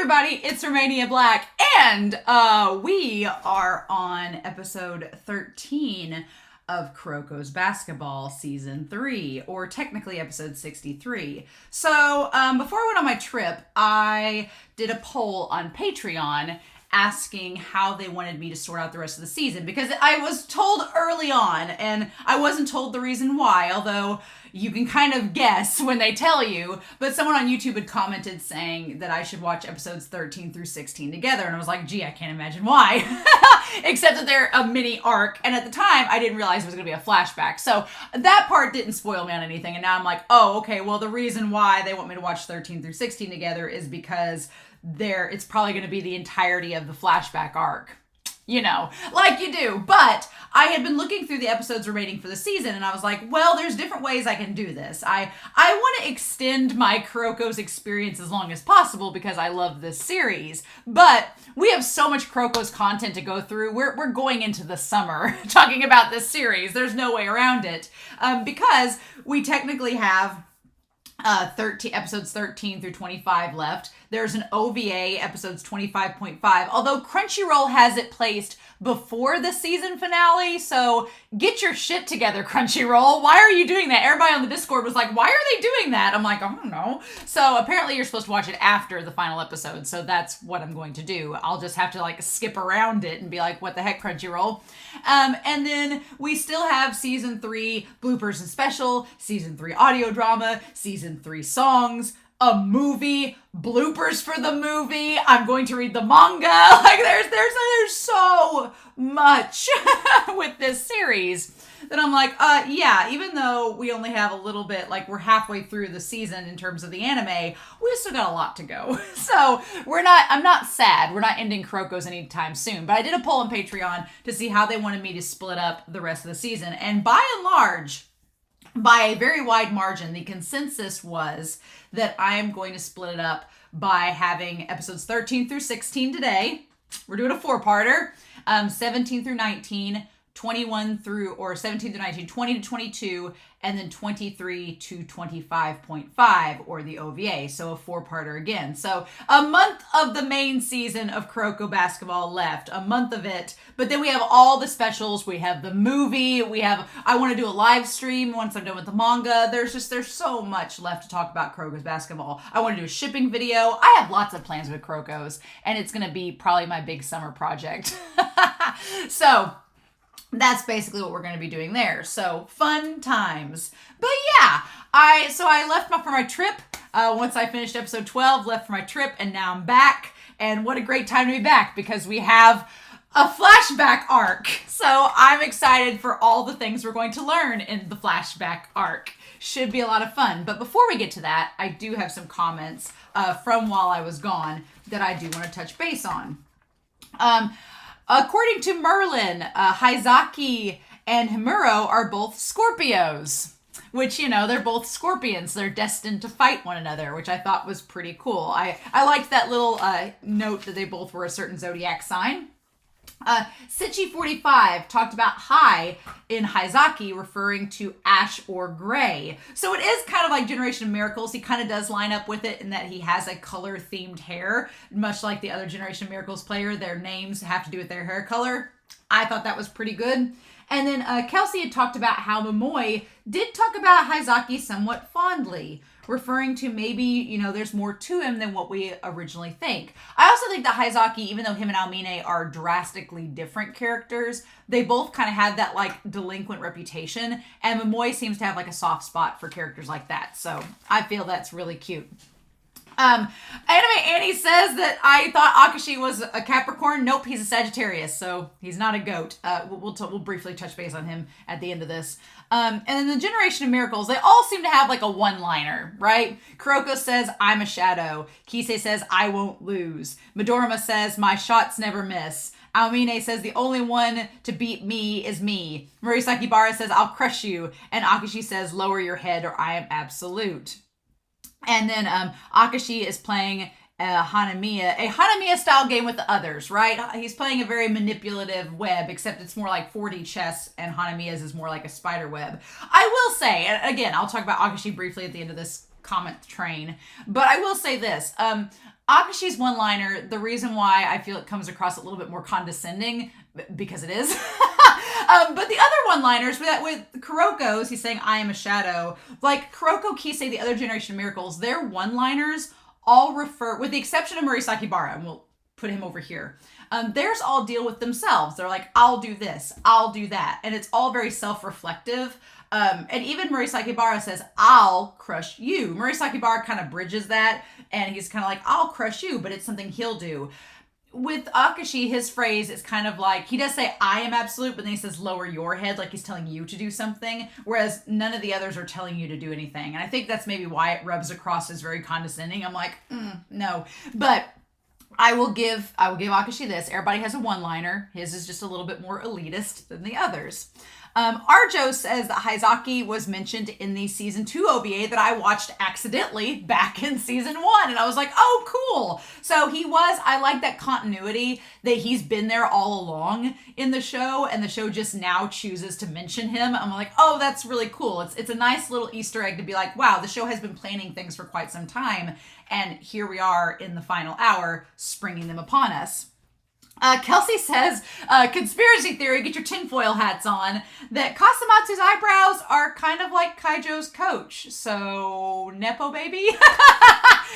everybody, it's Romania Black, and we are on episode 13 of Kuroko's Basketball Season 3, or technically episode 63. So, before I went on my trip, I did a poll on Patreon asking how they wanted me to sort out the rest of the season, because I was told early on, and I wasn't told the reason why, although you can kind of guess when they tell you, but someone on YouTube had commented saying that I should watch episodes 13 through 16 together, and I was like, gee, I can't imagine why. Except that they're a mini arc, and at the time, I didn't realize it was going to be a flashback, so that part didn't spoil me on anything, and now I'm like, oh, okay, well, the reason why they want me to watch 13 through 16 together is because it's probably going to be the entirety of the flashback arc. You know, like you do. But I had been looking through the episodes remaining for the season, and I was like, well, there's different ways I can do this. I want to extend my Kuroko's experience as long as possible because I love this series. But we have so much Kuroko's content to go through. We're going into the summer talking about this series. There's no way around it. Because we technically have episodes 13 through 25 left. There's an OVA, episodes 25.5, although Crunchyroll has it placed before the season finale, so get your shit together, Crunchyroll. Why are you doing that? Everybody on the Discord was like, why are they doing that? I'm like, I don't know. So apparently you're supposed to watch it after the final episode, so that's what I'm going to do. I'll just have to like skip around it and be like, what the heck, Crunchyroll? And then we still have season 3 bloopers and special, season 3 audio drama, season 3 songs, a movie, bloopers for the movie. I'm going to read the manga. Like there's so much with this series that I'm like, yeah, even though we only have a little bit, like we're halfway through the season in terms of the anime, we still got a lot to go. So I'm not sad. We're not ending Kuroko's anytime soon, but I did a poll on Patreon to see how they wanted me to split up the rest of the season. And by and large, by a very wide margin, the consensus was that I am going to split it up by having episodes 13 through 16 today. We're doing a 4-parter. 17 through 19, 17 through 19, 20 to 22, and then 23 to 25.5, or the OVA. So a 4-parter again. So a month of the main season of Kuroko Basketball left. A month of it. But then we have all the specials. We have the movie. I want to do a live stream once I'm done with the manga. There's so much left to talk about Kuroko's Basketball. I want to do a shipping video. I have lots of plans with Kuroko's, and it's going to be probably my big summer project. So that's basically what we're going to be doing there. So fun times. But yeah, I left for my trip. Once I finished episode 12, left for my trip, and now I'm back. And what a great time to be back, because we have a flashback arc. So I'm excited for all the things we're going to learn in the flashback arc. Should be a lot of fun. But before we get to that, I do have some comments from while I was gone that I do want to touch base on. According to Merlin, Haizaki and Himuro are both Scorpios, which, you know, they're both scorpions. They're destined to fight one another, which I thought was pretty cool. I liked that little note that they both were a certain zodiac sign. Sichi45 talked about Hai in Haizaki referring to ash or gray. So it is kind of like Generation of Miracles. He kind of does line up with it in that he has a color-themed hair, much like the other Generation of Miracles player. Their names have to do with their hair color. I thought that was pretty good. And then Kelsey had talked about how Momoi did talk about Haizaki somewhat fondly, referring to maybe, you know, there's more to him than what we originally think. I also think that Haizaki, even though him and Almine are drastically different characters, they both kind of have that, like, delinquent reputation, and Momoi seems to have, like, a soft spot for characters like that, so I feel that's really cute. Anime Annie says that I thought Akashi was a Capricorn. Nope, he's a Sagittarius, so he's not a goat. We'll briefly touch base on him at the end of this. And then the Generation of Miracles, they all seem to have like a one-liner, right? Kuroko says, I'm a shadow. Kisei says, I won't lose. Midorima says, my shots never miss. Aomine says, the only one to beat me is me. Murasaki Bara says, I'll crush you. And Akashi says, lower your head or I am absolute. And then Akashi is playing a Hanamiya style game with the others, right? He's playing a very manipulative web, except it's more like 4D chess, and Hanamiya's is more like a spider web. I will say, and again, I'll talk about Akashi briefly at the end of this comment train, but I will say this. Akashi's one-liner, the reason why I feel it comes across a little bit more condescending, because it is, but the other one-liners with Kuroko's, he's saying, I am a shadow. Like, Kuroko, Kisei, the other Generation of Miracles, their one-liners all refer, with the exception of Murasaki Bara, and we'll put him over here, theirs all deal with themselves. They're like, I'll do this, I'll do that. And it's all very self-reflective. And even Murasaki Bara says, I'll crush you. Murasaki Bara kind of bridges that, and he's kind of like, I'll crush you, but it's something he'll do. With Akashi, his phrase is kind of like, he does say, I am absolute, but then he says, lower your head, like he's telling you to do something, whereas none of the others are telling you to do anything. And I think that's maybe why it rubs across as very condescending. I'm like, no. But I will give Akashi this. Everybody has a one-liner. His is just a little bit more elitist than the others. Arjo says that Haizaki was mentioned in the season 2 OVA that I watched accidentally back in season 1. And I was like, oh, cool. So I like that continuity that he's been there all along in the show, and the show just now chooses to mention him. I'm like, oh, that's really cool. It's a nice little Easter egg to be like, wow, the show has been planning things for quite some time. And here we are in the final hour, springing them upon us. Kelsey says, conspiracy theory, get your tinfoil hats on, that Kasamatsu's eyebrows are kind of like Kaijo's coach. So, Nepo baby?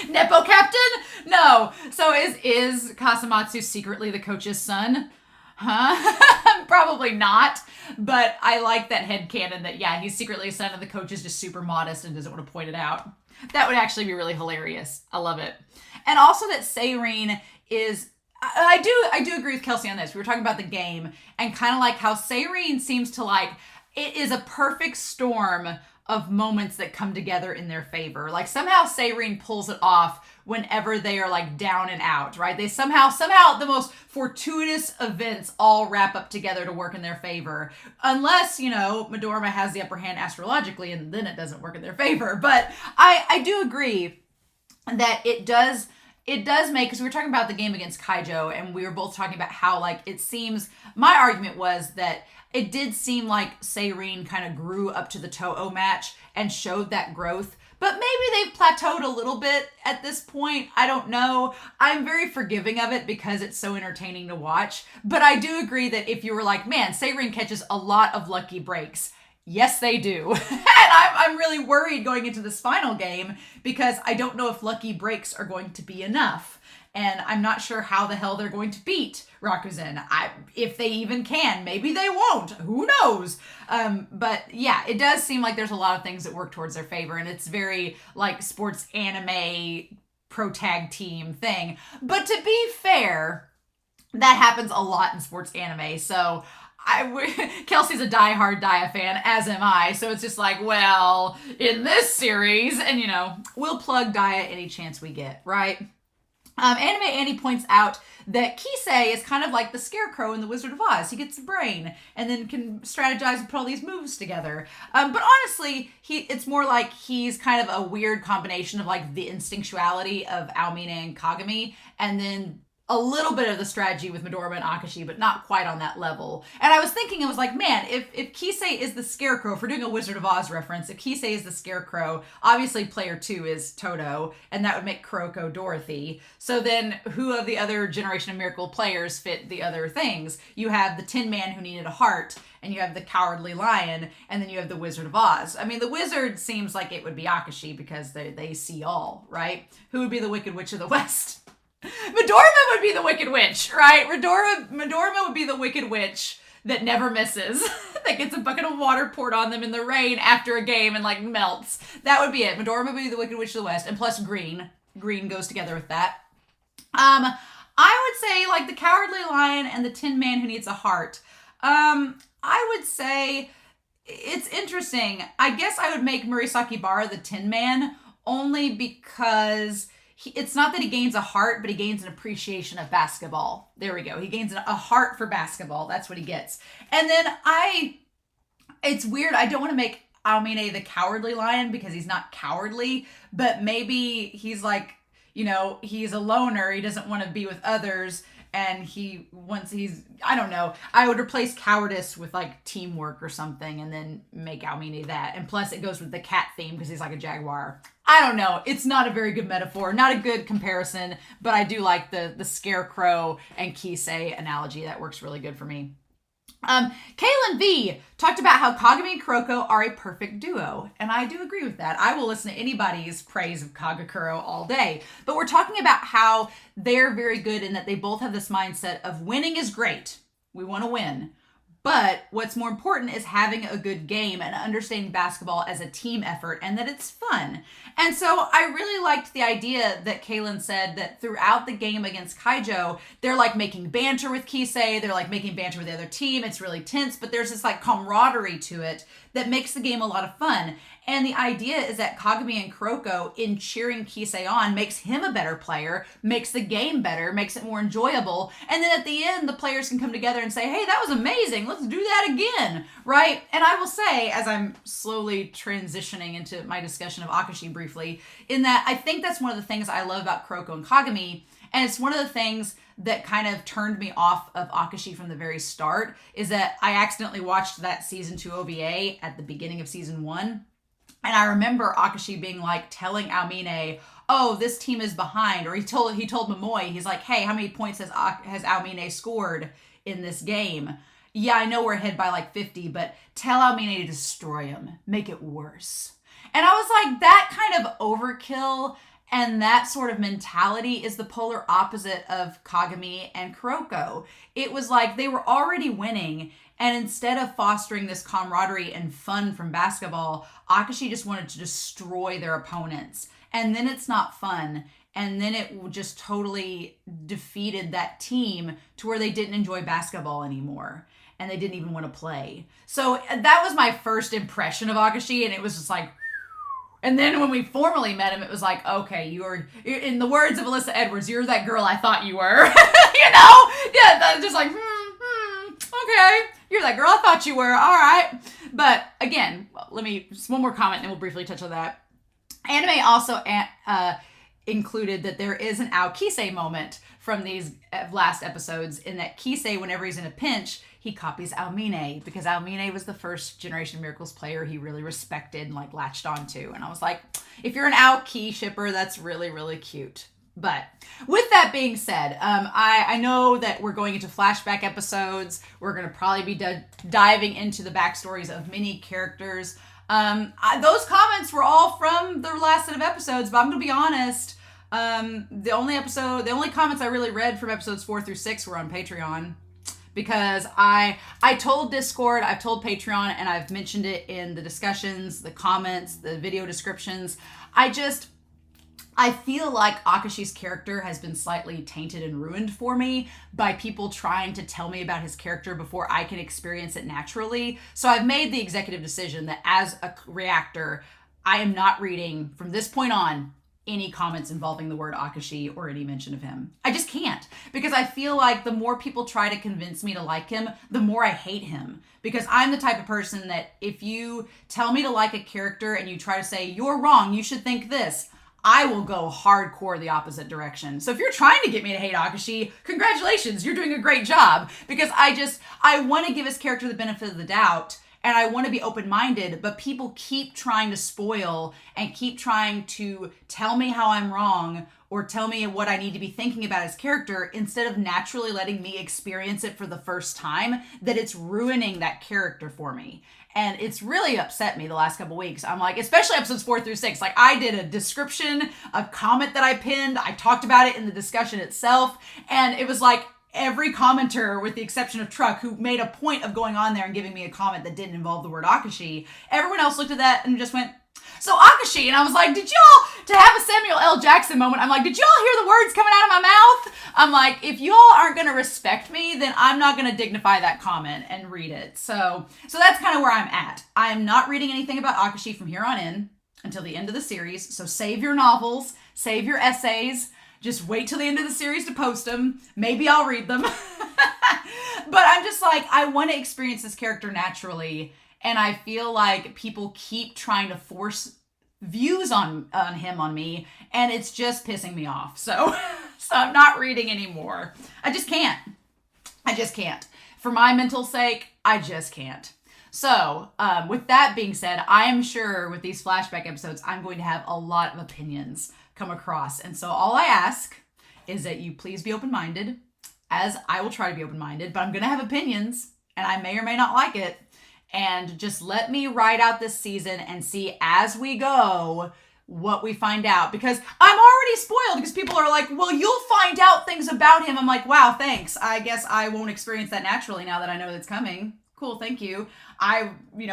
Nepo captain? No. So is Kasamatsu secretly the coach's son? Huh? Probably not. But I like that headcanon that, yeah, he's secretly a son and the coach is just super modest and doesn't want to point it out. That would actually be really hilarious. I love it. And also that Seirine is... I do agree with Kelsey on this. We were talking about the game and kind of like how Seirine seems to like, it is a perfect storm of moments that come together in their favor. Like somehow Seirine pulls it off whenever they are like down and out, right? They somehow the most fortuitous events all wrap up together to work in their favor. Unless, Midorima has the upper hand astrologically and then it doesn't work in their favor. But I do agree that it does make, because we were talking about the game against Kaijo, and we were both talking about how, like, it seems, my argument was that it did seem like Seirine kind of grew up to the Toho match and showed that growth, but maybe they've plateaued a little bit at this point. I don't know. I'm very forgiving of it because it's so entertaining to watch, but I do agree that if you were like, man, Seirine catches a lot of lucky breaks, yes, they do. And I'm really worried going into this final game because I don't know if lucky breaks are going to be enough. And I'm not sure how the hell they're going to beat Rakuzen. If they even can. Maybe they won't. Who knows? But yeah, it does seem like there's a lot of things that work towards their favor. And it's very like sports anime pro tag team thing. But to be fair, that happens a lot in sports anime. So Kelsey's a diehard Dia fan, as am I, so it's just like, well, in this series, and we'll plug Dia any chance we get, right? Anime Annie points out that Kisei is kind of like the Scarecrow in The Wizard of Oz. He gets the brain and then can strategize and put all these moves together. But honestly, it's more like he's kind of a weird combination of like the instinctuality of Aomine and Kagami, and then a little bit of the strategy with Midorima and Akashi, but not quite on that level. And I was thinking, I was like, man, if Kisei is the Scarecrow, if we're doing a Wizard of Oz reference, if Kisei is the Scarecrow, obviously player 2 is Toto, and that would make Kuroko Dorothy. So then who of the other Generation of Miracle players fit the other things? You have the Tin Man who needed a heart, and you have the Cowardly Lion, and then you have the Wizard of Oz. I mean, the Wizard seems like it would be Akashi because they see all, right? Who would be the Wicked Witch of the West? Midorima would be the Wicked Witch, right? Midorima would be the Wicked Witch that never misses, that gets a bucket of water poured on them in the rain after a game and like melts. That would be it. Midorima would be the Wicked Witch of the West, and plus green. Green goes together with that. I would say like the Cowardly Lion and the Tin Man who needs a heart. I would say it's interesting. I guess I would make Murasaki Bara the Tin Man only because it's not that he gains a heart, but he gains an appreciation of basketball. There we go. He gains a heart for basketball. That's what he gets. And then it's weird. I don't want to make Aomine the Cowardly Lion because he's not cowardly, but maybe he's like, he's a loner. He doesn't want to be with others. and I don't know, I would replace cowardice with like teamwork or something and then make Almine that. And plus it goes with the cat theme because he's like a jaguar. I don't know. It's not a very good metaphor, not a good comparison, but I do like the scarecrow and Kisei analogy. That works really good for me. Kaylin V talked about how Kagami and Kuroko are a perfect duo, and I do agree with that. I will listen to anybody's praise of KagaKuro all day, but we're talking about how they're very good in that they both have this mindset of winning is great. We want to win. But what's more important is having a good game and understanding basketball as a team effort and that it's fun. And so I really liked the idea that Kaylin said that throughout the game against Kaijo, they're like making banter with Kisei, they're like making banter with the other team. It's really tense, but there's this like camaraderie to it that makes the game a lot of fun. And the idea is that Kagami and Kuroko, in cheering Kisei on, makes him a better player, makes the game better, makes it more enjoyable. And then at the end, the players can come together and say, hey, that was amazing. Let's do that again, right? And I will say, as I'm slowly transitioning into my discussion of Akashi briefly, in that I think that's one of the things I love about Kuroko and Kagami. And it's one of the things that kind of turned me off of Akashi from the very start, is that I accidentally watched that season 2 OVA at the beginning of season 1. And I remember Akashi being like telling Almine, oh, this team is behind. Or he told Momoe, he's like, hey, how many points has Almine scored in this game? Yeah, I know we're ahead by like 50, but tell Almine to destroy him. Make it worse. And I was like, that kind of overkill and that sort of mentality is the polar opposite of Kagami and Kuroko. It was like they were already winning, and instead of fostering this camaraderie and fun from basketball, Akashi just wanted to destroy their opponents. And then it's not fun. And then it just totally defeated that team to where they didn't enjoy basketball anymore. And they didn't even want to play. So that was my first impression of Akashi, and it was just like... And then when we formally met him, it was like, okay, you're in the words of Alyssa Edwards, you're that girl I thought you were. You know? Yeah, just like, okay, you're that girl I thought you were. All right. But again, just one more comment, and then we'll briefly touch on that. Anime also included that there is an Aokisei moment from these last episodes, in that Kisei, whenever he's in a pinch, he copies Almine, because Almine was the first Generation Miracles player he really respected and like latched onto. And I was like, if you're an Aoki shipper, that's really, really cute. But with that being said, I know that we're going into flashback episodes. We're going to probably be diving into the backstories of many characters. Those comments were all from the last set of episodes, but I'm going to be honest. The only comments I really read from episodes 4 through 6 were on Patreon. Because I told Discord, I've told Patreon, and I've mentioned it in the discussions, the comments, the video descriptions. I feel like Akashi's character has been slightly tainted and ruined for me by people trying to tell me about his character before I can experience it naturally. So I've made the executive decision that as a reactor, I am not reading from this point on any comments involving the word Akashi or any mention of him. I just can't, because I feel like the more people try to convince me to like him, the more I hate him. Because I'm the type of person that if you tell me to like a character and you try to say, you're wrong, you should think this, I will go hardcore the opposite direction. So if you're trying to get me to hate Akashi, congratulations, you're doing a great job. Because I want to give his character the benefit of the doubt, and I want to be open-minded, but people keep trying to spoil and keep trying to tell me how I'm wrong or tell me what I need to be thinking about his character instead of naturally letting me experience it for the first time, that it's ruining that character for me. And it's really upset me the last couple weeks. I'm like, especially episodes 4 through 6, like I did a description, a comment that I pinned, I talked about it in the discussion itself, and it was like, every commenter, with the exception of Truck, who made a point of going on there and giving me a comment that didn't involve the word Akashi, everyone else looked at that and just went, so Akashi, and I was like, to have a Samuel L. Jackson moment, I'm like, did y'all hear the words coming out of my mouth? I'm like, if y'all aren't going to respect me, then I'm not going to dignify that comment and read it. So that's kind of where I'm at. I am not reading anything about Akashi from here on in until the end of the series, so save your novels, save your essays, just wait till the end of the series to post them. Maybe I'll read them. But I'm just like, I want to experience this character naturally. And I feel like people keep trying to force views on him on me. And it's just pissing me off. So So I'm not reading anymore. I just can't. For my mental sake, I just can't. So, with that being said, I am sure with these flashback episodes, I'm going to have a lot of opinions come across. And so all I ask is that you please be open-minded, as I will try to be open-minded, but I'm going to have opinions, and I may or may not like it. And just let me ride out this season and see as we go what we find out. Because I'm already spoiled because people are like, well, you'll find out things about him. I'm like, wow, thanks. I guess I won't experience that naturally now that I know that's coming. Cool, thank you. I,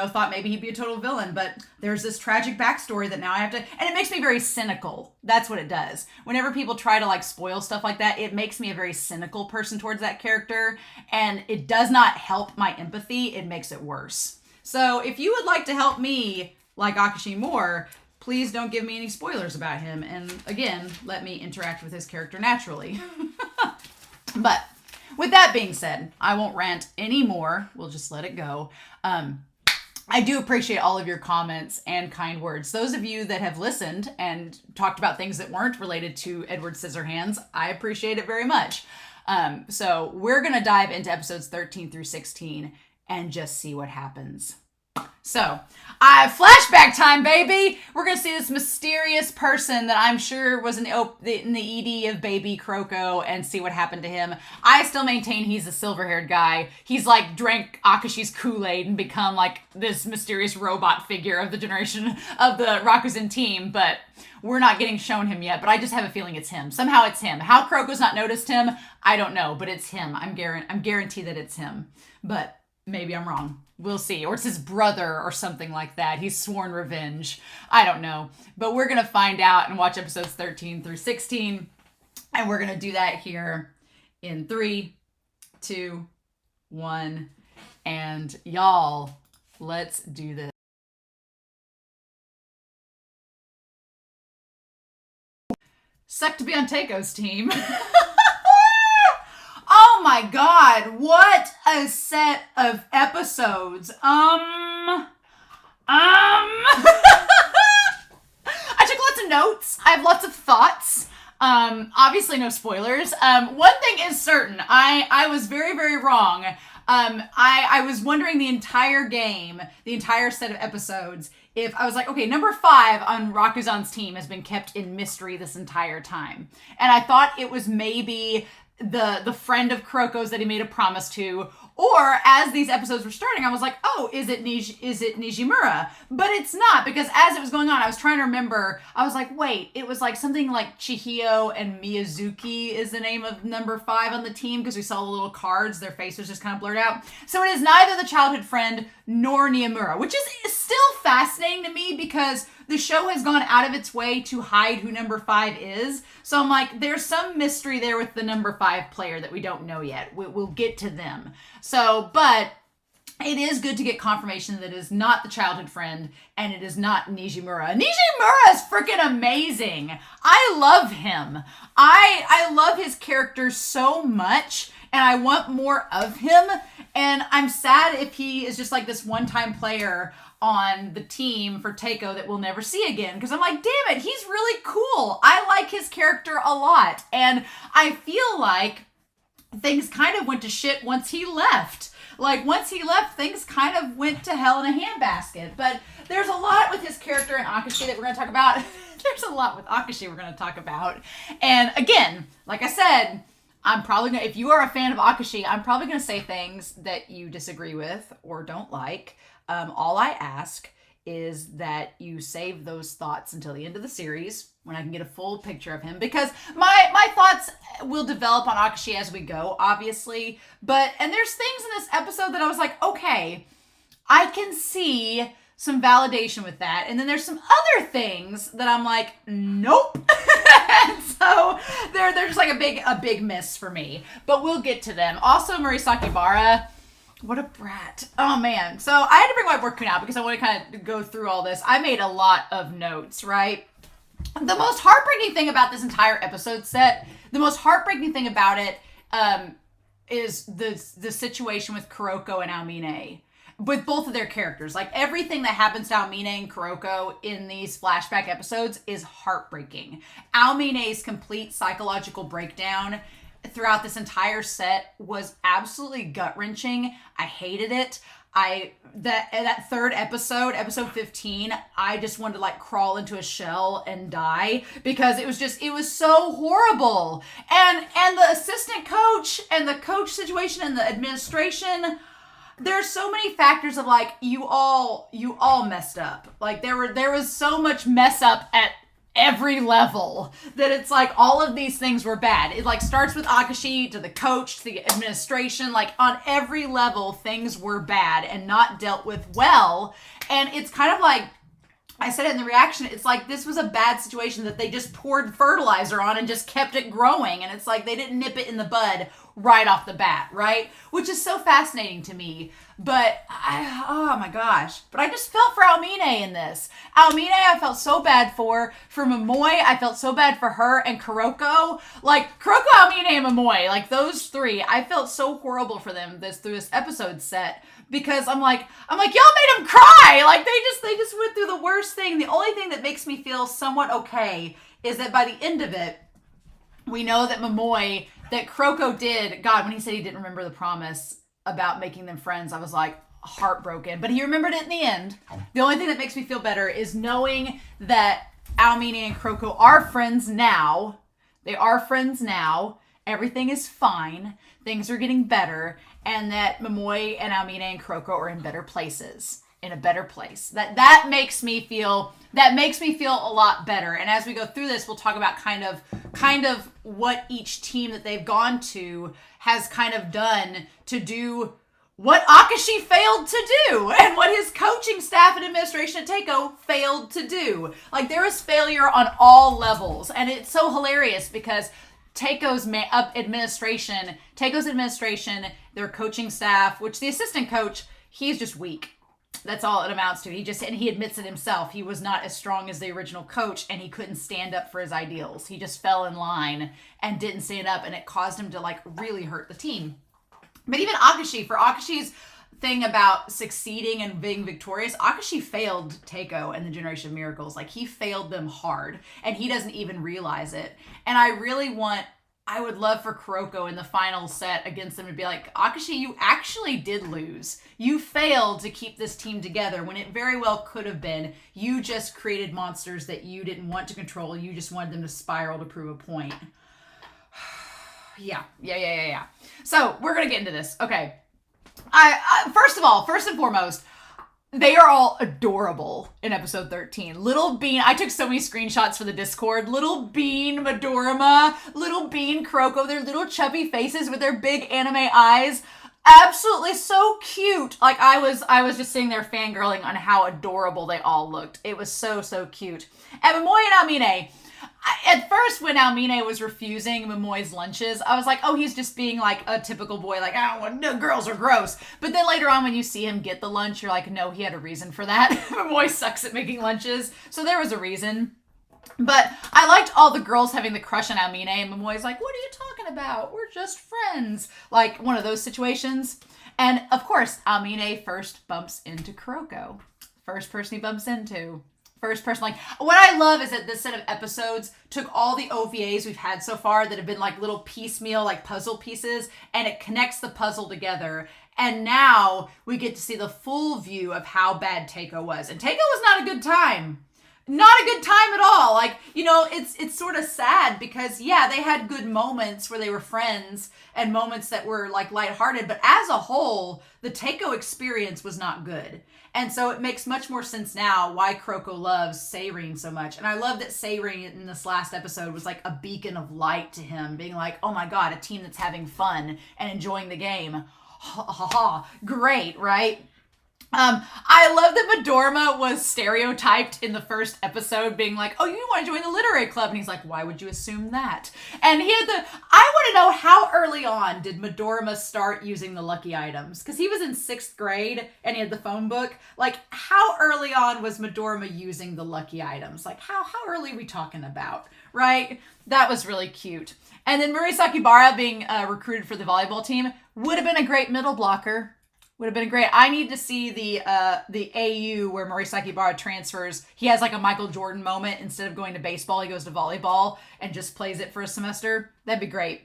thought maybe he'd be a total villain, but there's this tragic backstory that now I have to, and it makes me very cynical. That's what it does. Whenever people try to spoil stuff like that, it makes me a very cynical person towards that character, and it does not help my empathy. It makes it worse. So if you would like to help me like Akashi more, please don't give me any spoilers about him. And again, let me interact with his character naturally. But with that being said, I won't rant anymore. We'll just let it go. I do appreciate all of your comments and kind words. Those of you that have listened and talked about things that weren't related to Edward Scissorhands, I appreciate it very much. So we're going to dive into episodes 13 through 16 and just see what happens. So, flashback time, baby! We're gonna see this mysterious person that I'm sure was in the ED of baby Kuroko and see what happened to him. I still maintain he's a silver-haired guy. He's drank Akashi's Kool-Aid and become this mysterious robot figure of the generation of the Rakuten team, but we're not getting shown him yet, but I just have a feeling it's him. Somehow it's him. How Kuroko's not noticed him, I don't know, but it's him. I'm guaranteed that it's him. But maybe I'm wrong. We'll see. Or it's his brother or something like that. He's sworn revenge. I don't know. But we're going to find out and watch episodes 13 through 16. And we're going to do that here in 3, 2, 1. And y'all, let's do this. Sucked to be on Teiko's team. Oh my god, what a set of episodes. I took lots of notes. I have lots of thoughts. Obviously no spoilers. One thing is certain. I was very, very wrong. I was wondering the entire game, the entire set of episodes, if I was like, okay, number 5 on Rakuzan's team has been kept in mystery this entire time. And I thought it was maybe the friend of Kuroko's that he made a promise to, or as these episodes were starting, I was like, oh, is it Nijimura? But it's not, because as it was going on, I was trying to remember, I was like, wait, it was something like Chihio and Miyazuki is the name of number 5 on the team, because we saw the little cards, their faces just kind of blurred out. So it is neither the childhood friend nor Nijimura, which is still fascinating to me, because the show has gone out of its way to hide who number 5 is. So I'm like, there's some mystery there with the number 5 player that we don't know yet. We'll get to them. So, but it is good to get confirmation that it is not the childhood friend and it is not Nijimura. Nijimura is freaking amazing. I love him. I love his character so much, and I want more of him. And I'm sad if he is just this one-time player on the team for Teiko that we'll never see again, because I'm like, damn it, he's really cool. I like his character a lot, and I feel like things kind of went to shit once he left. Once he left, things kind of went to hell in a handbasket. But there's a lot with his character and Akashi that we're going to talk about. There's a lot with Akashi we're going to talk about. And again, like I said, I'm probably going to, if you are a fan of Akashi, I'm probably going to say things that you disagree with or don't like. All I ask is that you save those thoughts until the end of the series when I can get a full picture of him, because my thoughts will develop on Akashi as we go, obviously. And there's things in this episode that I was like, okay, I can see some validation with that. And then there's some other things that I'm like, nope. And so they're just a big miss for me. But we'll get to them. Also, Murasaki Bara, what a brat. Oh, man. So I had to bring my work out because I want to kind of go through all this. I made a lot of notes, right? The most heartbreaking thing about this entire episode set, the most heartbreaking thing about it is the situation with Kuroko and Aomine. with both of their characters. Like, everything that happens to Aomine and Kuroko in these flashback episodes is heartbreaking. Aomine's complete psychological breakdown throughout this entire set was absolutely gut-wrenching. I hated it. That third episode 15, I just wanted to like crawl into a shell and die, because it was so horrible. And the assistant coach and the coach situation and the administration, there's so many factors of like, you all messed up. Like, there was so much mess up at every level that it's like all of these things were bad. It like starts with Akashi to the coach to the administration. Like, on every level things were bad and not dealt with well. And it's kind of like, I said it in the reaction, it's like this was a bad situation that they just poured fertilizer on and just kept it growing. And it's like they didn't nip it in the bud right off the bat, right? Which is so fascinating to me. But oh my gosh. But I just felt for Aomine in this. Aomine, I felt so bad for. For Momoi, I felt so bad for her. And Kuroko, like Kuroko, Aomine, and Momoi, like those three, I felt so horrible for them through this episode set. Because I'm like, y'all made them cry. Like, they just went through the worst thing. The only thing that makes me feel somewhat okay is that by the end of it, we know that that Kuroko did, God, when he said he didn't remember the promise about making them friends, I was like heartbroken. But he remembered it in the end. The only thing that makes me feel better is knowing that Aomine and Kuroko are friends now. They are friends now. Everything is fine. Things are getting better. And that Momoi and Aomine and Kuroko are in better places. In a better place. That makes me feel a lot better. And as we go through this, we'll talk about kind of what each team that they've gone to has kind of done to do what Akashi failed to do and what his coaching staff and administration at Teiko failed to do. Like, there is failure on all levels. And it's so hilarious because Teiko's administration, their coaching staff, which the assistant coach, he's just weak. That's all it amounts to. And he admits it himself. He was not as strong as the original coach, and he couldn't stand up for his ideals. He just fell in line and didn't stand up, and it caused him to like really hurt the team. But even Akashi, for Akashi's thing about succeeding and being victorious, Akashi failed Teiko and the Generation of Miracles. Like, he failed them hard, and he doesn't even realize it. And I would love for Kuroko in the final set against them to be like, Akashi, you actually did lose. You failed to keep this team together when it very well could have been. You just created monsters that you didn't want to control. You just wanted them to spiral to prove a point. Yeah. So we're going to get into this. Okay. First and foremost, they are all adorable in episode 13. Little Bean, I took so many screenshots for the Discord. Little Bean, Midorima, Little Bean, Kuroko, their little chubby faces with their big anime eyes. Absolutely so cute. Like, I was just sitting there fangirling on how adorable they all looked. It was so, so cute. And Momoi and Aomine, at first, when Aomine was refusing Momoi's lunches, I was like, oh, he's just being like a typical boy, like, no, girls are gross. But then later on, when you see him get the lunch, you're like, no, he had a reason for that. Momoi sucks at making lunches, so there was a reason. But I liked all the girls having the crush on Aomine, and Momoi's like, what are you talking about? We're just friends. Like, one of those situations. And, of course, Aomine first bumps into Kuroko. First person he bumps into. First person, like, what I love is that this set of episodes took all the OVAs we've had so far that have been like little piecemeal, like puzzle pieces, and it connects the puzzle together. And now we get to see the full view of how bad Teiko was. And Teiko was not a good time. Not a good time at all. Like, you know, it's sort of sad because, yeah, they had good moments where they were friends and moments that were like lighthearted, but as a whole, the Teiko experience was not good. And so it makes much more sense now why Kuroko loves Seirine so much. And I love that Seirine in this last episode was like a beacon of light to him, being like, oh my God, a team that's having fun and enjoying the game. Ha ha ha. Great, right? I love that Midorima was stereotyped in the first episode being like, oh, you want to join the literary club? And he's like, why would you assume that? And I want to know, how early on did Midorima start using the lucky items? Because he was in 6th grade and he had the phone book. Like, how early on was Midorima using the lucky items? Like, how early are we talking about? Right? That was really cute. And then Murasaki Bara being recruited for the volleyball team would have been a great middle blocker. Would have been great. I need to see the AU where Morisaki Bara transfers. He has like a Michael Jordan moment. Instead of going to baseball, he goes to volleyball and just plays it for a semester. That'd be great.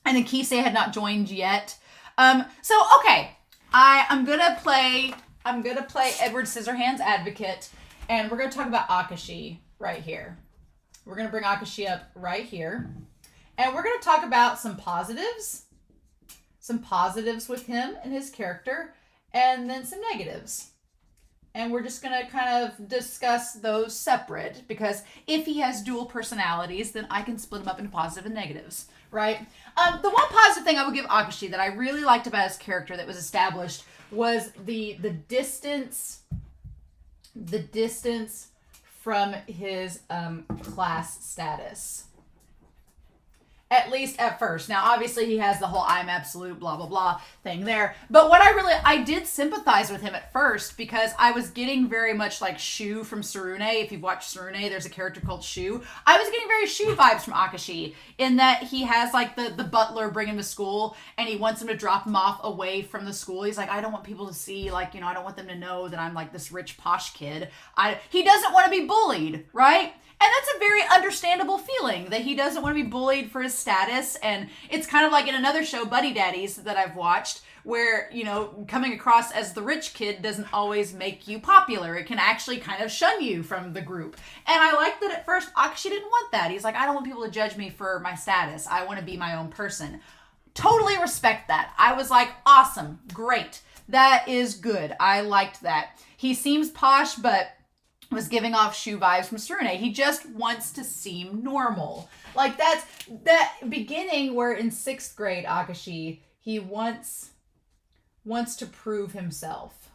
And then Kisei had not joined yet. So okay, I'm gonna play Edward Scissorhands advocate, and we're gonna talk about Akashi right here. We're gonna bring Akashi up right here, and we're gonna talk about some positives with him and his character, and then some negatives. And we're just going to kind of discuss those separate, because if he has dual personalities, then I can split him up into positive and negatives, right? The one positive thing I would give Akashi that I really liked about his character that was established was the distance from his class status. At least at first. Now, obviously, he has the whole I'm absolute blah, blah, blah thing there. But what I did sympathize with him at first, because I was getting very much like Shu from Tsurune. If you've watched Tsurune, there's a character called Shu. I was getting very Shu vibes from Akashi, in that he has like the butler bring him to school, and he wants him to drop him off away from the school. He's like, I don't want people to see, like, I don't want them to know that I'm like this rich posh kid. He doesn't want to be bullied, right? And that's a very understandable feeling, that he doesn't want to be bullied for his status. And it's kind of like in another show, Buddy Daddies, that I've watched, where, coming across as the rich kid doesn't always make you popular. It can actually kind of shun you from the group. And I like that at first Akashi didn't want that. He's like, I don't want people to judge me for my status. I want to be my own person. Totally respect that. I was like, awesome, great. That is good. I liked that. He seems posh, but was giving off Shu vibes from Tsurune. He just wants to seem normal. Like that beginning where in 6th grade, Akashi, he wants to prove himself,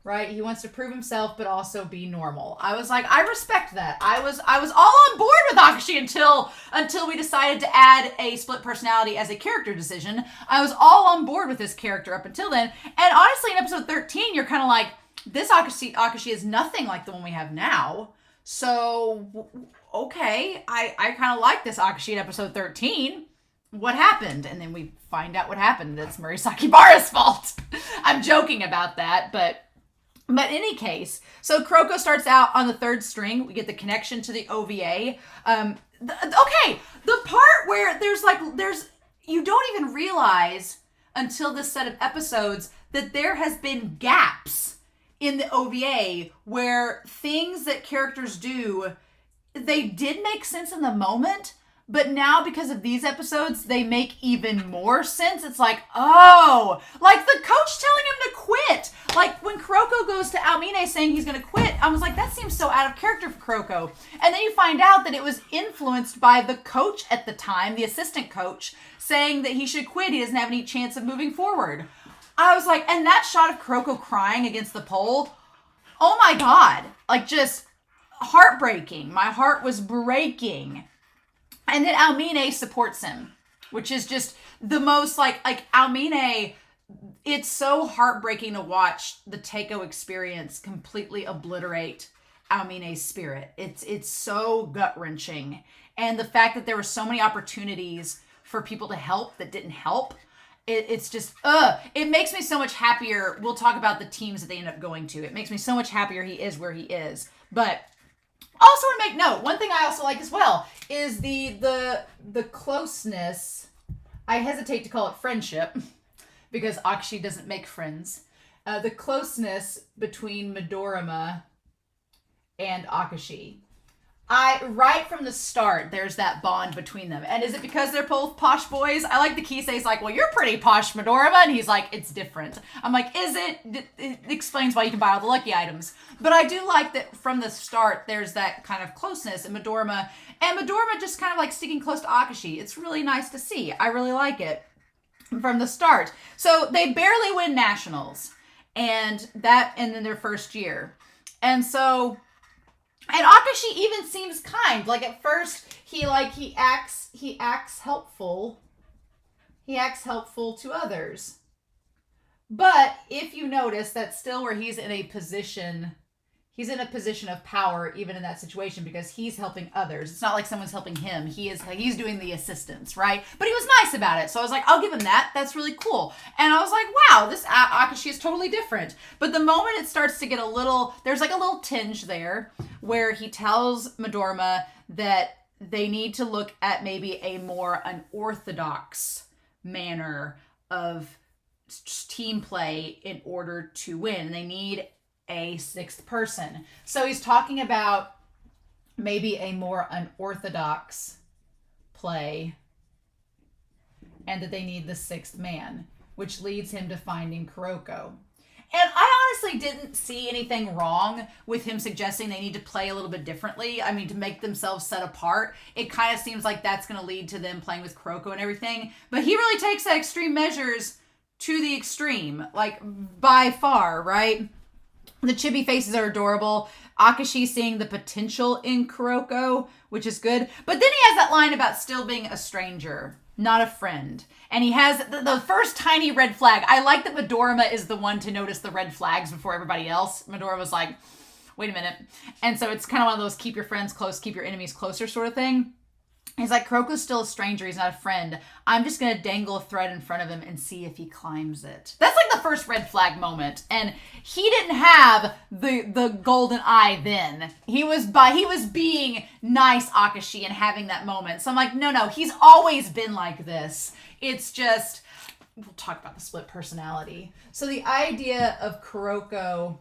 right? He wants to prove himself, but also be normal. I was like, I respect that. I was all on board with Akashi until we decided to add a split personality as a character decision. I was all on board with this character up until then. And honestly, in episode 13, you're kind of like, this Akashi is nothing like the one we have now. So, okay, I kind of like this Akashi in episode 13. What happened? And then we find out what happened. It's Morisaki Bara's fault. I'm joking about that, but in any case, so Kuroko starts out on the 3rd string. We get the connection to the OVA. The part where there's you don't even realize until this set of episodes that there has been gaps in the OVA where things that characters do, they did make sense in the moment, but now because of these episodes, they make even more sense. It's like, oh, like the coach telling him to quit. Like when Kuroko goes to Almine saying he's going to quit, I was like, that seems so out of character for Kuroko. And then you find out that it was influenced by the coach at the time, the assistant coach, saying that he should quit. He doesn't have any chance of moving forward. I was like, and that shot of Kuroko crying against the pole, oh my God, like just heartbreaking. My heart was breaking. And then Almine supports him, which is just the most like Almine, it's so heartbreaking to watch the Teiko experience completely obliterate Almine's spirit. It's so gut-wrenching. And the fact that there were so many opportunities for people to help that didn't help, it's just, it makes me so much happier. We'll talk about the teams that they end up going to. It makes me so much happier he is where he is. But also to make note, one thing I also like as well is the closeness. I hesitate to call it friendship because Akashi doesn't make friends. The closeness between Midorima and Akashi. Right from the start, there's that bond between them. And is it because they're both posh boys? I like the Kisei's like, well, you're pretty posh, Midorima. And he's like, it's different. I'm like, is it? It explains why you can buy all the lucky items. But I do like that from the start, there's that kind of closeness in Midorima. And Midorima just kind of like sticking close to Akashi. It's really nice to see. I really like it from the start. So they barely win nationals. And in their first year. And so... And Akashi even seems kind. Like at first, he acts helpful. He acts helpful to others. But if you notice, that's still where he's in a position. he's in a position of power even in that situation because he's helping others. It's not like someone's helping him. He's doing the assistance, right? But he was nice about it. So I was like, I'll give him that. That's really cool. And I was like, wow, this Akashi is totally different. But the moment it starts to get there's like a little tinge there where he tells Midorima that they need to look at maybe a more unorthodox manner of team play in order to win. They need a sixth person. So he's talking about maybe a more unorthodox play and that they need the sixth man, which leads him to finding Kuroko. And I honestly didn't see anything wrong with him suggesting they need to play a little bit differently. I mean, to make themselves set apart. It kind of seems like that's going to lead to them playing with Kuroko and everything. But he really takes that extreme measures to the extreme, like by far, right? The chibi faces are adorable. Akashi seeing the potential in Kuroko, which is good. But then he has that line about still being a stranger, not a friend. And he has the first tiny red flag. I like that Midorima is the one to notice the red flags before everybody else. Midorima's like, wait a minute. And so it's kind of one of those keep your friends close, keep your enemies closer sort of thing. He's like, Kuroko's still a stranger. He's not a friend. I'm just going to dangle a thread in front of him and see if he climbs it. That's like the first red flag moment. And he didn't have the golden eye then. He was being nice Akashi and having that moment. So I'm like, no, he's always been like this. It's just, we'll talk about the split personality. So the idea of Kuroko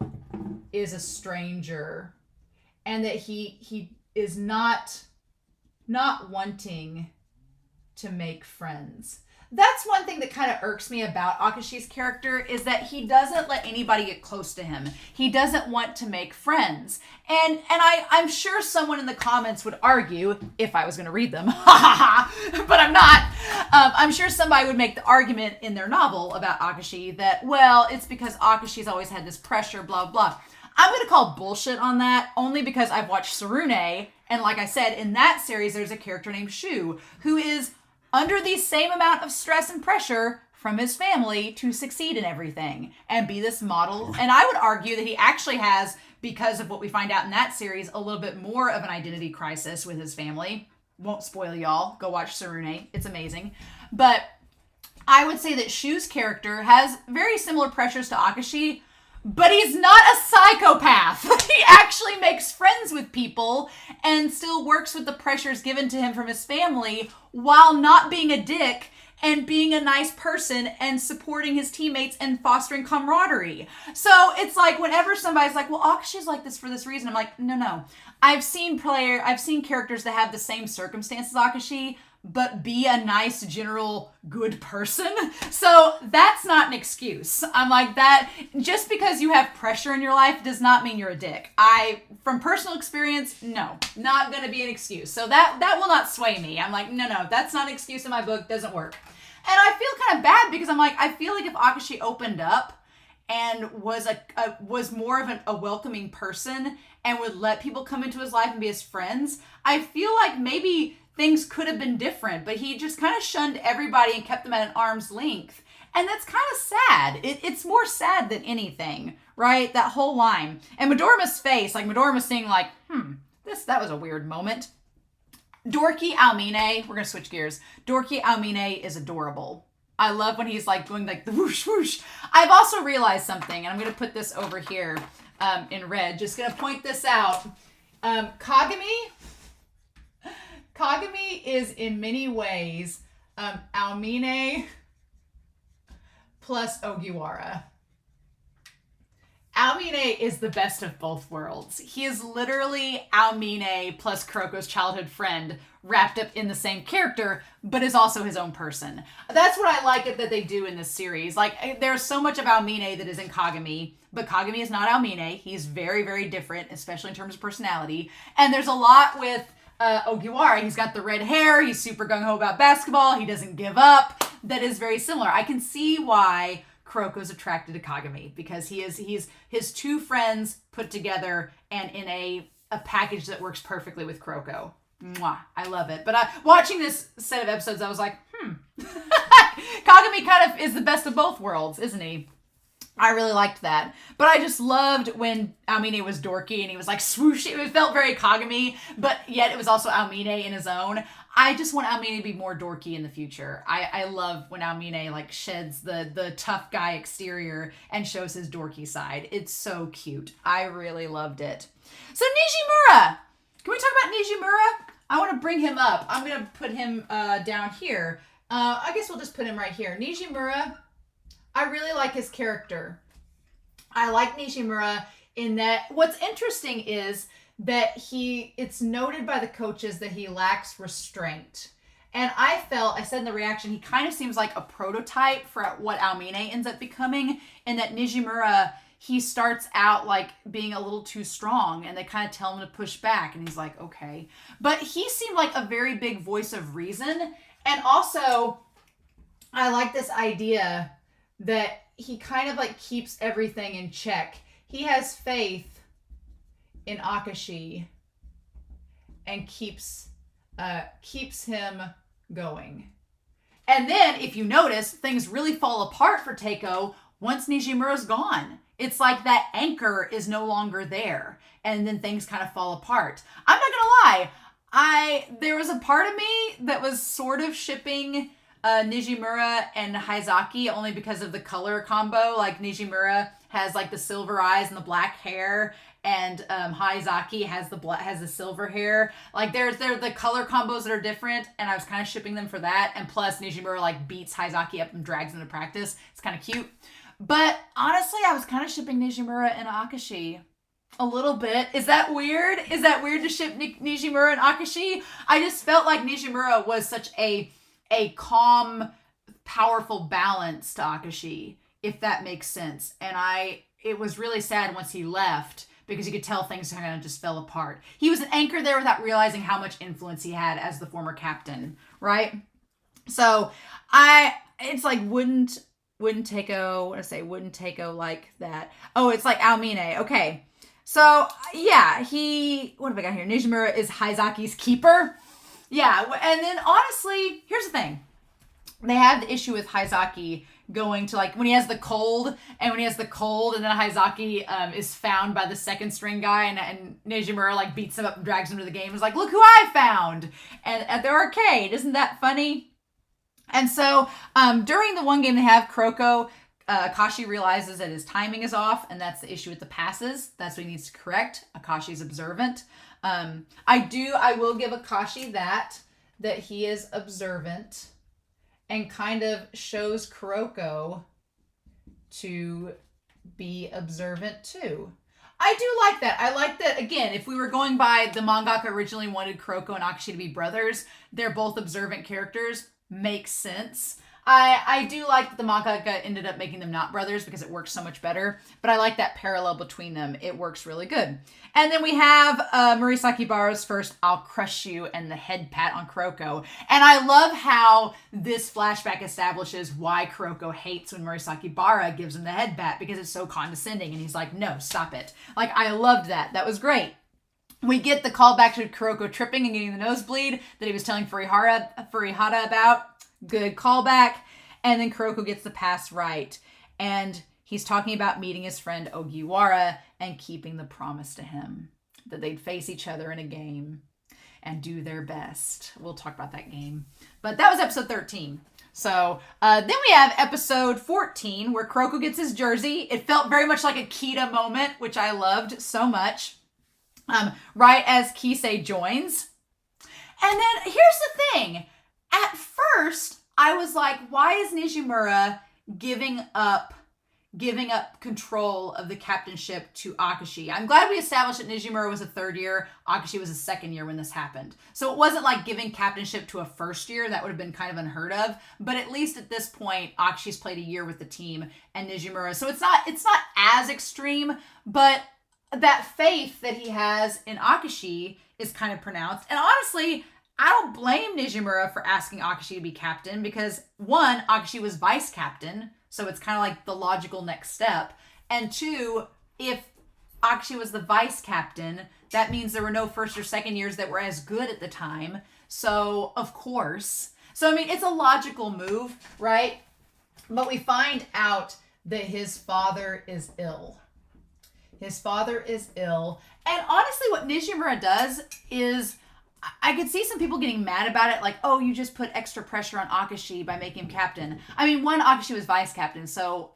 is a stranger and that he is not wanting to make friends. That's one thing that kind of irks me about Akashi's character is that he doesn't let anybody get close to him. He doesn't want to make friends. And I'm sure someone in the comments would argue, if I was going to read them, but I'm not. I'm sure somebody would make the argument in their novel about Akashi that, well, it's because Akashi's always had this pressure, blah, blah. I'm going to call bullshit on that only because I've watched Tsurune. And like I said, in that series, there's a character named Shu who is under the same amount of stress and pressure from his family to succeed in everything and be this model. And I would argue that he actually has, because of what we find out in that series, a little bit more of an identity crisis with his family. Won't spoil y'all. Go watch Tsurune. It's amazing. But I would say that Shu's character has very similar pressures to Akashi, but he's not a psychopath. He actually makes friends with people and still works with the pressures given to him from his family while not being a dick and being a nice person and supporting his teammates and fostering camaraderie. So it's like whenever somebody's like, well, Akashi's like this for this reason, I'm like, no. I've seen characters that have the same circumstances as Akashi, but be a nice, general, good person. So that's not an excuse. I'm like, that just because you have pressure in your life does not mean you're a dick. From personal experience, no, not going to be an excuse. So that will not sway me. I'm like, no, that's not an excuse in my book. Doesn't work. And I feel kind of bad because I'm like, I feel like if Akashi opened up and was more of a welcoming person and would let people come into his life and be his friends, I feel like maybe things could have been different, but he just kind of shunned everybody and kept them at an arm's length. And that's kind of sad. It's more sad than anything, right? That whole line. And Midorima's face, like Midorima's saying like, that was a weird moment. Dorky Almine, we're going to switch gears. Dorky Almine is adorable. I love when he's like going like the whoosh whoosh. I've also realized something, and I'm going to put this over here in red. Just going to point this out. Kagami is in many ways Almine plus Ogiwara. Almine is the best of both worlds. He is literally Almine plus Kuroko's childhood friend wrapped up in the same character, but is also his own person. That's what I like that they do in this series. Like, there's so much of Almine that is in Kagami, but Kagami is not Almine. He's very, very different, especially in terms of personality. And there's a lot with Ogiwara. He's got the red hair. He's super gung-ho about basketball. He doesn't give up. That is very similar. I can see why Kuroko's attracted to Kagami, because he's his two friends put together and in a package that works perfectly with Kuroko. Mwah. I love it. But watching this set of episodes, I was like, Kagami kind of is the best of both worlds, isn't he? I really liked that. But I just loved when Aomine was dorky and he was like swoosh. It felt very Kagami, but yet it was also Aomine in his own. I just want Aomine to be more dorky in the future. I love when Aomine like sheds the tough guy exterior and shows his dorky side. It's so cute. I really loved it. So Nijimura! Can we talk about Nijimura? I want to bring him up. I'm going to put him down here. I guess we'll just put him right here. Nijimura, I really like his character. I like Nijimura in that what's interesting is that it's noted by the coaches that he lacks restraint. And I said in the reaction, he kind of seems like a prototype for what Aomine ends up becoming, and that Nijimura, he starts out like being a little too strong and they kind of tell him to push back and he's like, okay. But he seemed like a very big voice of reason. And also, I like this idea that he kind of like keeps everything in check. He has faith in Akashi and keeps him going. And then if you notice, things really fall apart for Teiko once Nijimura's gone. It's like that anchor is no longer there and then things kind of fall apart. I'm not gonna lie, there was a part of me that was sort of shipping Nijimura and Haizaki only because of the color combo. Like Nijimura has like the silver eyes and the black hair, and Haizaki has the silver hair. Like they're the color combos that are different, and I was kind of shipping them for that. And plus Nijimura like beats Haizaki up and drags him to practice. It's kind of cute. But honestly, I was kind of shipping Nijimura and Akashi a little bit. Is that weird? Is that weird to ship Nijimura and Akashi? I just felt like Nijimura was such a calm, powerful balance to Akashi, if that makes sense. And it was really sad once he left because you could tell things kind of just fell apart. He was an anchor there without realizing how much influence he had as the former captain, right? So it's like wouldn't Teiko like that. Oh, it's like Aomine. Okay. So yeah, what have I got here? Nijimura is Haizaki's keeper. Yeah, and then honestly, here's the thing. They have the issue with Haizaki going to like when he has the cold, and then Haizaki is found by the second string guy, and Nijimura like beats him up and drags him to the game. It's like, look who I found, and at the arcade. Isn't that funny? And so during the one game they have, Kuroko, Akashi realizes that his timing is off, and that's the issue with the passes. That's what he needs to correct. Akashi's observant. I will give Akashi that he is observant and kind of shows Kuroko to be observant too. I do like that. I like that, again, if we were going by the mangaka originally wanted Kuroko and Akashi to be brothers, they're both observant characters. Makes sense. I do like that the mangaka ended up making them not brothers because it works so much better. But I like that parallel between them. It works really good. And then we have Murasaki Bara's first "I'll crush you" and the head pat on Kuroko. And I love how this flashback establishes why Kuroko hates when Murasaki Bara gives him the head pat, because it's so condescending. And he's like, no, stop it. Like, I loved that. That was great. We get the callback to Kuroko tripping and getting the nosebleed that he was telling Furihara about. Good callback. And then Kuroko gets the pass right. And he's talking about meeting his friend Ogiwara and keeping the promise to him that they'd face each other in a game and do their best. We'll talk about that game. But that was episode 13. So then we have episode 14 where Kuroko gets his jersey. It felt very much like a Kita moment, which I loved so much. Right as Kisei joins. And then here's the thing. At first, I was like, why is Nijimura giving up control of the captainship to Akashi? I'm glad we established that Nijimura was a third year, Akashi was a second year when this happened. So it wasn't like giving captainship to a first year. That would have been kind of unheard of. But at least at this point, Akashi's played a year with the team and Nijimura. So it's not as extreme, but that faith that he has in Akashi is kind of pronounced. And honestly, I don't blame Nijimura for asking Akashi to be captain because, one, Akashi was vice captain, so it's kind of like the logical next step. And two, if Akashi was the vice captain, that means there were no first or second years that were as good at the time. So, of course. So, I mean, it's a logical move, right? But we find out that his father is ill. His father is ill. And honestly, what Nijimura does is, I could see some people getting mad about it, like, oh, you just put extra pressure on Akashi by making him captain. I mean, one, Akashi was vice captain, so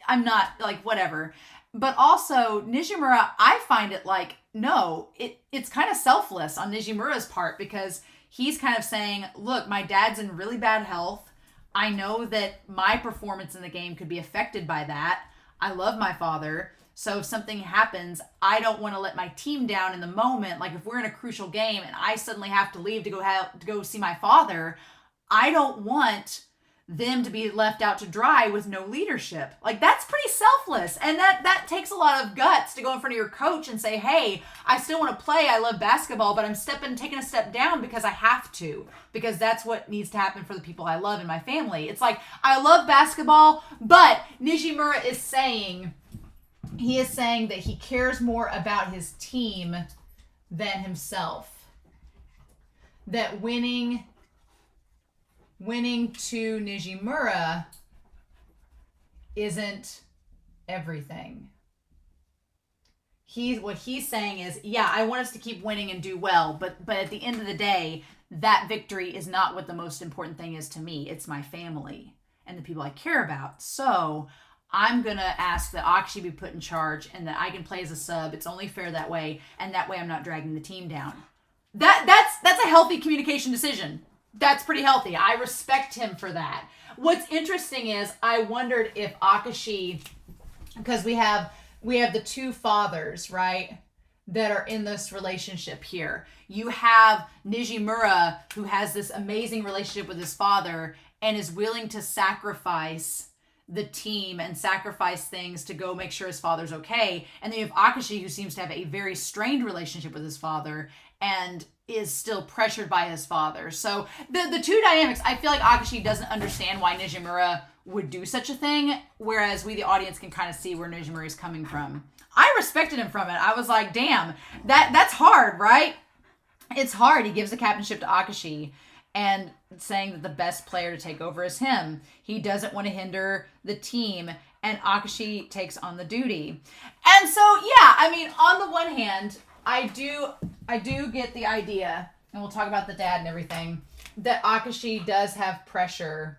I'm not, like, whatever. But also, Nijimura, I find it like, no, it's kind of selfless on Nijimura's part, because he's kind of saying, look, my dad's in really bad health. I know that my performance in the game could be affected by that. I love my father. So if something happens, I don't want to let my team down in the moment. Like if we're in a crucial game and I suddenly have to leave to go see my father, I don't want them to be left out to dry with no leadership. Like that's pretty selfless. And that takes a lot of guts to go in front of your coach and say, hey, I still want to play. I love basketball, but I'm taking a step down because I have to, because that's what needs to happen for the people I love in my family. It's like, I love basketball, but Nijimura is saying, that he cares more about his team than himself. That winning to Nijimura isn't everything. What he's saying is, yeah, I want us to keep winning and do well, but at the end of the day, that victory is not what the most important thing is to me. It's my family and the people I care about. So I'm going to ask that Akashi be put in charge and that I can play as a sub. It's only fair that way, and that way I'm not dragging the team down. That's a healthy communication decision. That's pretty healthy. I respect him for that. What's interesting is I wondered if Akashi, because we have the two fathers, right, that are in this relationship here. You have Nijimura, who has this amazing relationship with his father and is willing to sacrifice the team and sacrifice things to go make sure his father's okay. And then you have Akashi, who seems to have a very strained relationship with his father and is still pressured by his father. So the two dynamics, I feel like Akashi doesn't understand why Nijimura would do such a thing, whereas we, the audience, can kind of see where Nijimura is coming from. I respected him from it. I was like, damn, that's hard, right? It's hard. He gives the captainship to Akashi and saying that the best player to take over is him. He doesn't want to hinder the team, and Akashi takes on the duty. And so, yeah, I mean, on the one hand, I do get the idea, and we'll talk about the dad and everything, that Akashi does have pressure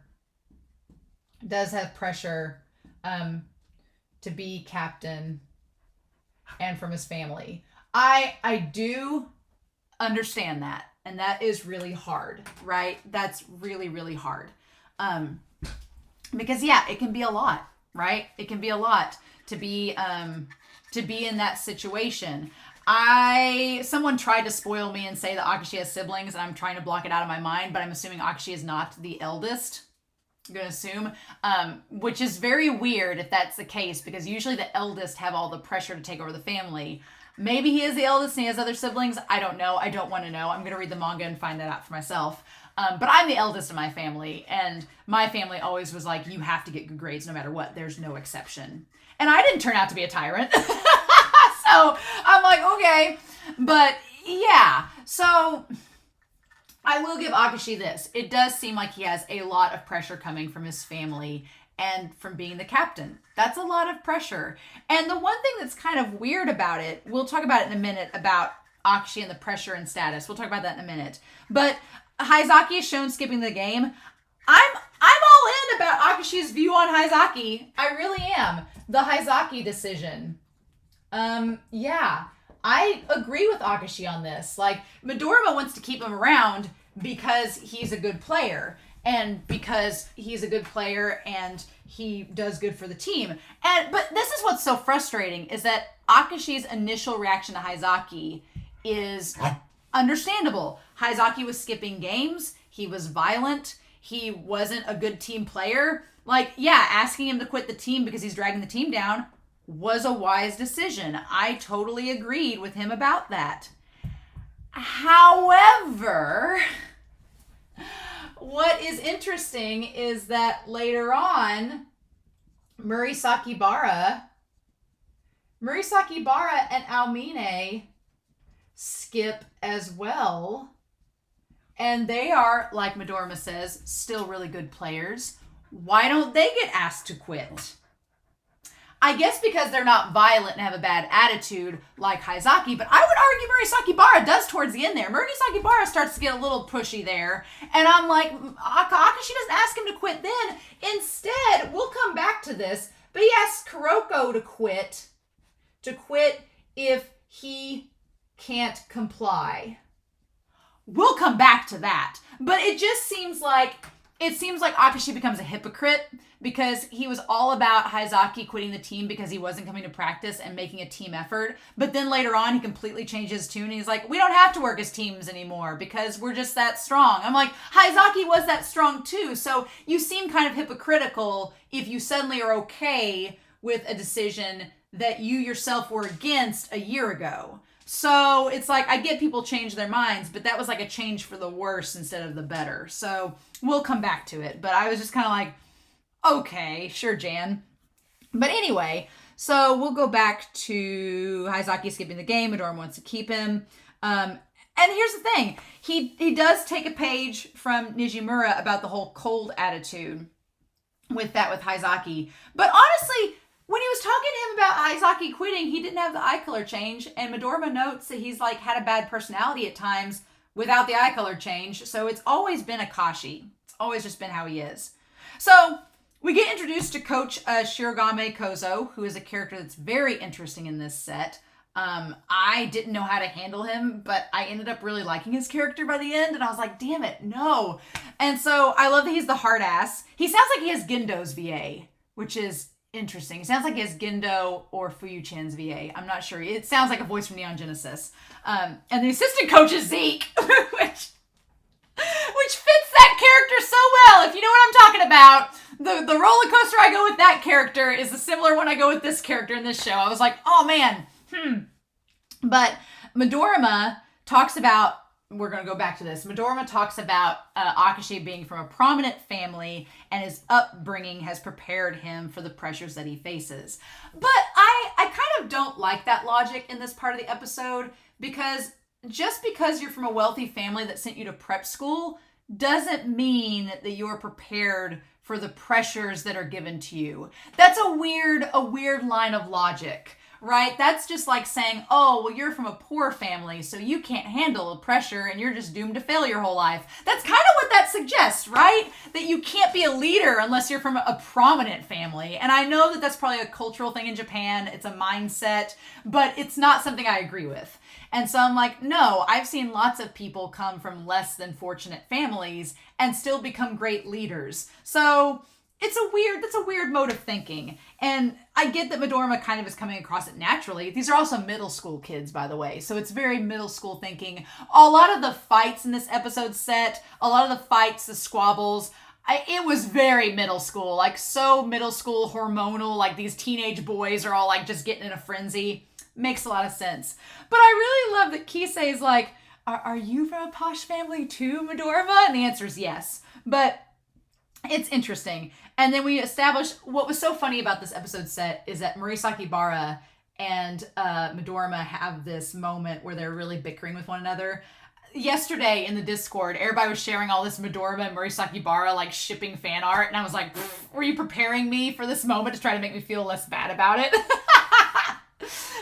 to be captain and from his family. I do understand that. And that is really hard, right? That's really, really hard. Because yeah, it can be a lot, right? It can be a lot to be in that situation. Someone tried to spoil me and say that Akashi has siblings, and I'm trying to block it out of my mind, but I'm assuming Akashi is not the eldest. I'm going to assume, which is very weird if that's the case, because usually the eldest have all the pressure to take over the family. Maybe he is the eldest and he has other siblings. I don't know. I don't want to know. I'm going to read the manga and find that out for myself. But I'm the eldest in my family, and my family always was like, you have to get good grades no matter what. There's no exception. And I didn't turn out to be a tyrant. So I'm like, okay. But yeah, so I will give Akashi this. It does seem like he has a lot of pressure coming from his family and from being the captain. That's a lot of pressure. And the one thing that's kind of weird about it, we'll talk about it in a minute, about Akashi and the pressure and status. We'll talk about that in a minute. But Haizaki is shown skipping the game. I'm all in about Akashi's view on Haizaki. I really am. The Haizaki decision. Yeah. I agree with Akashi on this. Like, Midorima wants to keep him around because he's a good player. And because he's a good player and he does good for the team. But this is what's so frustrating, is that Akashi's initial reaction to Haizaki is understandable. Haizaki was skipping games. He was violent. He wasn't a good team player. Like, yeah, asking him to quit the team because he's dragging the team down was a wise decision. I totally agreed with him about that. However, what is interesting is that later on, Murasaki Bara and Almine skip as well. And they are, like Midorima says, still really good players. Why don't they get asked to quit? I guess because they're not violent and have a bad attitude like Haizaki, but I would argue Murasaki Bara does towards the end there. Murasaki Bara starts to get a little pushy there, and I'm like, Akashi doesn't ask him to quit then. Instead, we'll come back to this, but he asks Kuroko to quit if he can't comply. We'll come back to that, but it just seems like Akashi becomes a hypocrite because he was all about Haizaki quitting the team because he wasn't coming to practice and making a team effort. But then later on, he completely changed his tune. And he's like, we don't have to work as teams anymore because we're just that strong. I'm like, Haizaki was that strong too. So you seem kind of hypocritical if you suddenly are okay with a decision that you yourself were against a year ago. So it's like, I get people change their minds, but that was like a change for the worse instead of the better. So we'll come back to it. But I was just kind of like, okay, sure, Jan. But anyway, so we'll go back to Haizaki skipping the game. Midorima wants to keep him. And here's the thing. He does take a page from Nijimura about the whole cold attitude with Haizaki. But honestly, when he was talking to him about Haizaki quitting, he didn't have the eye color change. And Midorima notes that he's like had a bad personality at times without the eye color change. So it's always been Akashi. It's always just been how he is. So we get introduced to Coach Shirogane Kozo, who is a character that's very interesting in this set. I didn't know how to handle him, but I ended up really liking his character by the end. And I was like, damn it, no. And so I love that he's the hard ass. He sounds like he has Gendo's VA, which is interesting. It sounds like he has Gendo or Fuyu-chan's VA. I'm not sure. It sounds like a voice from Neon Genesis. And the assistant coach is Zeke, which fits that character so well. If you know what I'm talking about, the roller coaster I go with that character is a similar one I go with this character in this show. I was like, oh man, But Midorima talks about, we're going to go back to this. Midorima talks about Akashi being from a prominent family and his upbringing has prepared him for the pressures that he faces. But I kind of don't like that logic in this part of the episode because just because you're from a wealthy family that sent you to prep school doesn't mean that you're prepared for the pressures that are given to you. That's a weird line of logic. Right? That's just like saying, oh, well, you're from a poor family, so you can't handle the pressure and you're just doomed to fail your whole life. That's kind of what that suggests, right? That you can't be a leader unless you're from a prominent family. And I know that that's probably a cultural thing in Japan. It's a mindset, but it's not something I agree with. And so I'm like, no, I've seen lots of people come from less than fortunate families and still become great leaders. So that's a weird mode of thinking. And I get that Midorima kind of is coming across it naturally. These are also middle school kids, by the way. So it's very middle school thinking. A lot of the fights in this episode set, a lot of the fights, the squabbles, it was very middle school. Like so middle school, hormonal, like these teenage boys are all like just getting in a frenzy. Makes a lot of sense. But I really love that Kisei is like, are you from a posh family too, Midorima? And the answer is yes. But it's interesting. And then we established what was so funny about this episode set is that Murasaki Bara and Midorima have this moment where they're really bickering with one another. Yesterday in the Discord, everybody was sharing all this Midorima and Murasaki Bara like shipping fan art. And I was like, were you preparing me for this moment to try to make me feel less bad about it?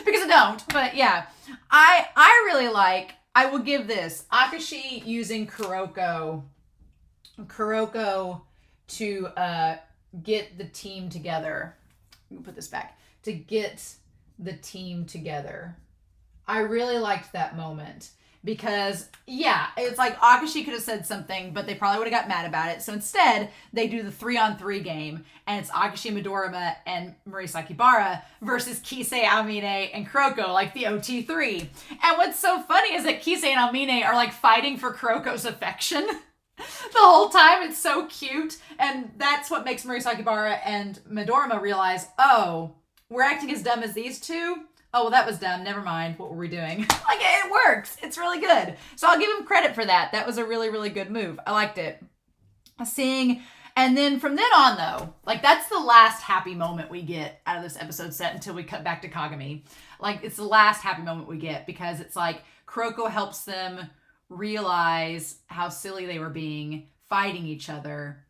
Because I don't. But yeah, I really like, I will give this, Akashi using Kuroko to get the team together. Let me put this back. To get the team together. I really liked that moment because, yeah, it's like Akashi could have said something, but they probably would have got mad about it. So instead, they do the 3-on-3 game, and it's Akashi, Midorima, and Murasaki Bara versus Kisei, Amine, and Kuroko, like the OT3. And what's so funny is that Kisei and Amine are like fighting for Kuroko's affection. The whole time. It's so cute. And that's what makes Murasaki Bara and Midorima realize, oh, we're acting as dumb as these two? Oh, well, that was dumb. Never mind. What were we doing? Like, it works. It's really good. So I'll give him credit for that. That was a really, really good move. I liked it. And then from then on, though, like, that's the last happy moment we get out of this episode set until we cut back to Kagami. Like, it's the last happy moment we get because it's like Kuroko helps them realize how silly they were being, fighting each other.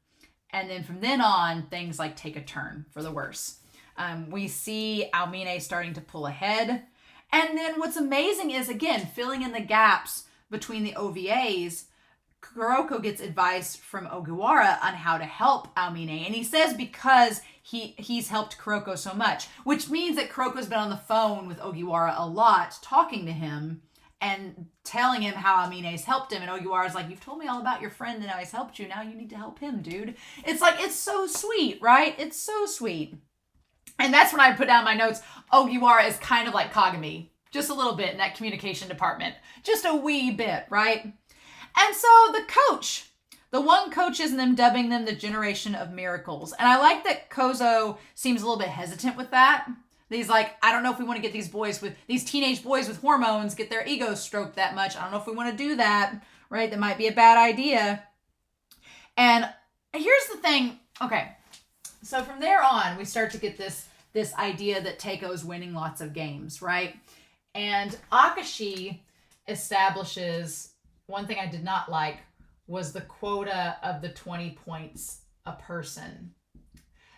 And then from then on, things like take a turn for the worse. We see Almine starting to pull ahead. And then what's amazing is, again, filling in the gaps between the OVAs, Kuroko gets advice from Ogiwara on how to help Almine. And he says because he's helped Kuroko so much, which means that Kuroko's been on the phone with Ogiwara a lot, talking to him and telling him how Amine's helped him. And Ogiwara's like, you've told me all about your friend and how he's helped you. Now you need to help him, dude. It's like, it's so sweet, right? It's so sweet. And that's when I put down my notes. Ogiwara is kind of like Kagami. Just a little bit in that communication department. Just a wee bit, right? And so the coach, the one coach is them dubbing them the Generation of Miracles. And I like that Kozo seems a little bit hesitant with that. He's like, I don't know if we want to get these teenage boys with hormones, get their egos stroked that much. I don't know if we want to do that, right? That might be a bad idea. And here's the thing. Okay. So from there on, we start to get this idea that Teiko's winning lots of games, right? And Akashi establishes, one thing I did not like was the quota of the 20 points a person.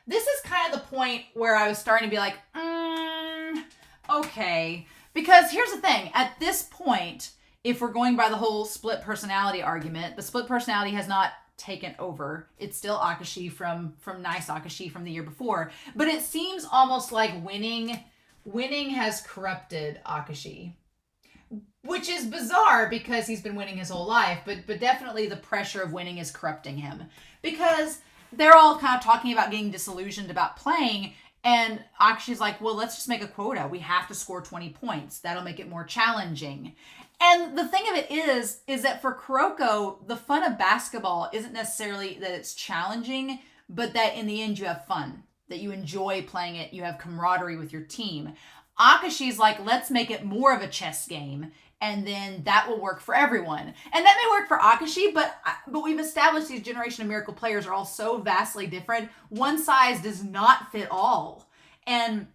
This is kind of the point where I was starting to be like, okay. Because here's the thing. At this point, if we're going by the whole split personality argument, the split personality has not taken over. It's still Akashi from nice Akashi from the year before. But it seems almost like winning has corrupted Akashi. Which is bizarre because he's been winning his whole life. But definitely the pressure of winning is corrupting him. Because they're all kind of talking about getting disillusioned about playing. And Akashi's like, well, let's just make a quota. We have to score 20 points. That'll make it more challenging. And the thing of it is that for Kuroko, the fun of basketball isn't necessarily that it's challenging, but that in the end you have fun, that you enjoy playing it, you have camaraderie with your team. Akashi's like, let's make it more of a chess game, and then that will work for everyone. And that may work for Akashi, but we've established these Generation of Miracle players are all so vastly different. One size does not fit all. And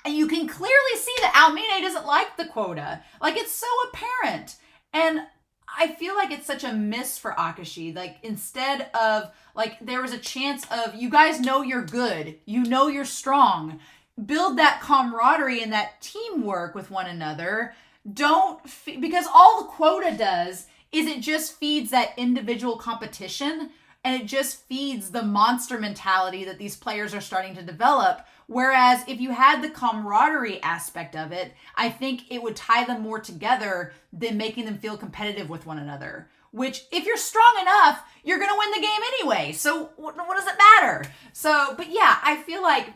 you can clearly see that Almine doesn't like the quota. Like, it's so apparent. And I feel like it's such a miss for Akashi. Like, instead of, like, there was a chance of, you guys know you're good. You know you're strong. Build that camaraderie and that teamwork with one another. Because all the quota does is it just feeds that individual competition, and it just feeds the monster mentality that these players are starting to develop. Whereas if you had the camaraderie aspect of it, I think it would tie them more together than making them feel competitive with one another. Which, if you're strong enough, you're going to win the game anyway. So what does it matter? So, but yeah, I feel like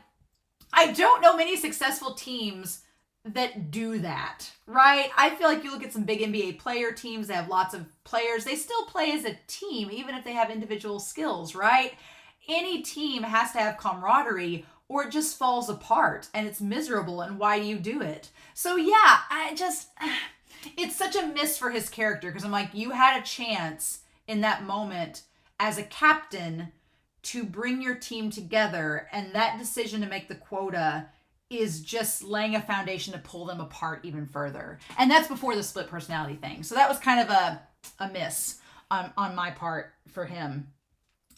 I don't know many successful teams that do that, right? I feel like you look at some big NBA player teams that have lots of players. They still play as a team, even if they have individual skills, right? Any team has to have camaraderie, or it just falls apart and it's miserable. And why do you do it? So yeah, it's such a miss for his character, because I'm like, you had a chance in that moment as a captain to bring your team together, and that decision to make the quota is just laying a foundation to pull them apart even further. And that's before the split personality thing. So that was kind of a miss on my part for him.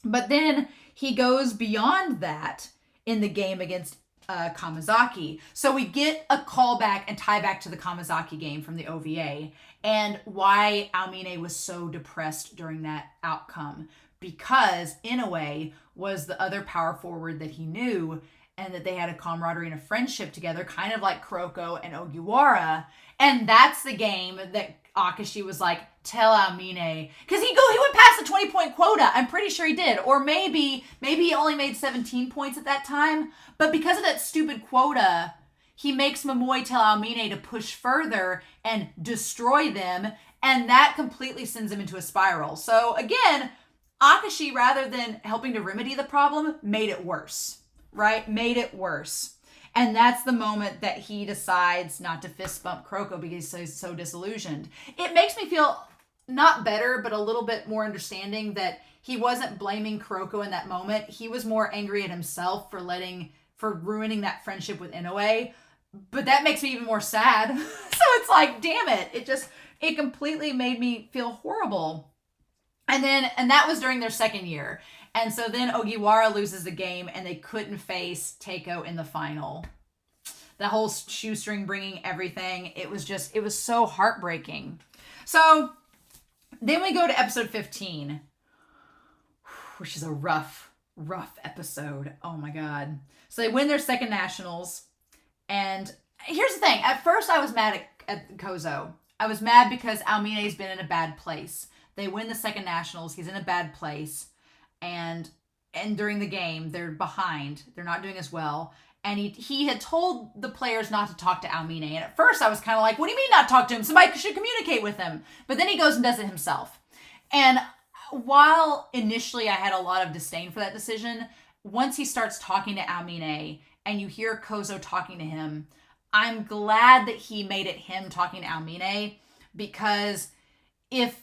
But then he goes beyond that in the game against Kamizaki. So we get a callback and tie back to the Kamizaki game from the OVA and why Almine was so depressed during that outcome. Because Inoue was the other power forward that he knew, and that they had a camaraderie and a friendship together, kind of like Kuroko and Ogiwara. And that's the game that Akashi was like, tell Almine. Because he went past the 20-point quota. I'm pretty sure he did. Or maybe he only made 17 points at that time. But because of that stupid quota, he makes Momoi tell Almine to push further and destroy them. And that completely sends him into a spiral. So again, Akashi, rather than helping to remedy the problem, made it worse. Right? Made it worse. And that's the moment that he decides not to fist bump Kuroko because he's so disillusioned. It makes me feel not better, but a little bit more understanding that he wasn't blaming Kuroko in that moment. He was more angry at himself for ruining that friendship with Inoue. But that makes me even more sad. So it's like, damn it. It completely made me feel horrible. And that was during their second year. And so then Ogiwara loses the game and they couldn't face Teiko in the final. The whole shoestring bringing everything. It was so heartbreaking. So then we go to episode 15, which is a rough episode. Oh my God. So they win their second nationals. And here's the thing. At first I was mad at Kozo. I was mad because Aomine's been in a bad place. They win the second nationals. He's in a bad place. And during the game, they're behind. They're not doing as well. And he had told the players not to talk to Aomine. And at first I was kind of like, what do you mean not talk to him? Somebody should communicate with him. But then he goes and does it himself. And while initially I had a lot of disdain for that decision, once he starts talking to Aomine and you hear Kozo talking to him, I'm glad that he made it him talking to Aomine, because if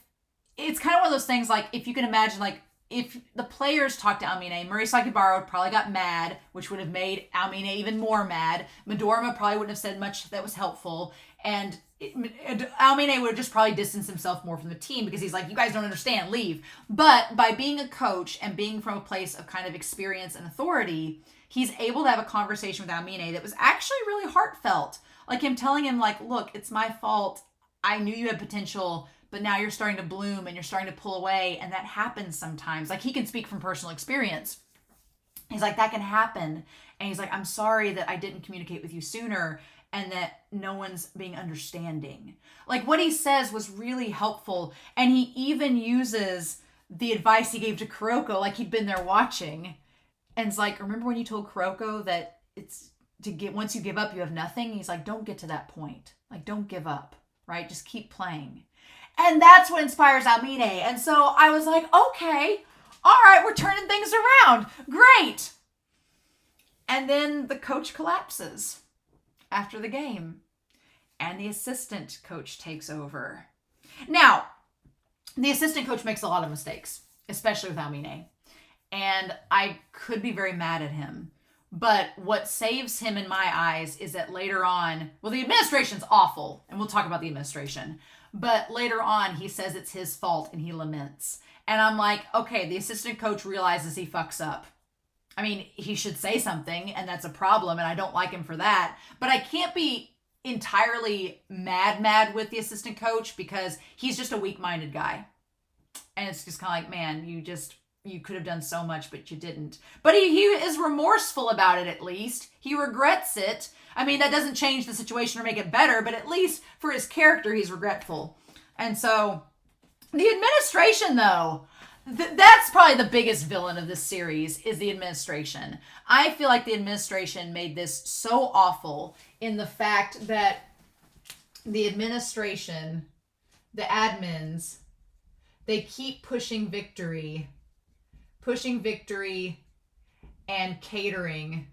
it's kind of one of those things, like if you can imagine, like if the players talked to Aomine, Murasakibara probably got mad, which would have made Aomine even more mad. Midorima probably wouldn't have said much that was helpful. And Aomine would have just probably distanced himself more from the team because he's like, you guys don't understand, leave. But by being a coach and being from a place of kind of experience and authority, he's able to have a conversation with Aomine that was actually really heartfelt. Like him telling him, like, look, it's my fault. I knew you had potential, but now you're starting to bloom and you're starting to pull away. And that happens sometimes. Like, he can speak from personal experience. He's like, that can happen. And he's like, I'm sorry that I didn't communicate with you sooner and that no one's being understanding. Like, what he says was really helpful. And he even uses the advice he gave to Kuroko, like he'd been there watching. And it's like, remember when you told Kuroko that it's to get, once you give up, you have nothing? He's like, don't get to that point. Like, don't give up, right? Just keep playing. And that's what inspires Aomine. And so I was like, okay, all right, we're turning things around. Great. And then the coach collapses after the game. And the assistant coach takes over. Now, the assistant coach makes a lot of mistakes, especially with Aomine. And I could be very mad at him. But what saves him in my eyes is that later on, well, the administration's awful, and we'll talk about the administration. But later on, he says it's his fault and he laments. And I'm like, okay, the assistant coach realizes he fucks up. I mean, he should say something, and that's a problem, and I don't like him for that. But I can't be entirely mad with the assistant coach because he's just a weak-minded guy. And it's just kind of like, man, you could have done so much, but you didn't. But he is remorseful about it, at least. He regrets it. I mean, that doesn't change the situation or make it better, but at least for his character, he's regretful. And so, the administration, though, that's probably the biggest villain of this series, is the administration. I feel like the administration made this so awful in the fact that the administration, the admins, they keep pushing victory and catering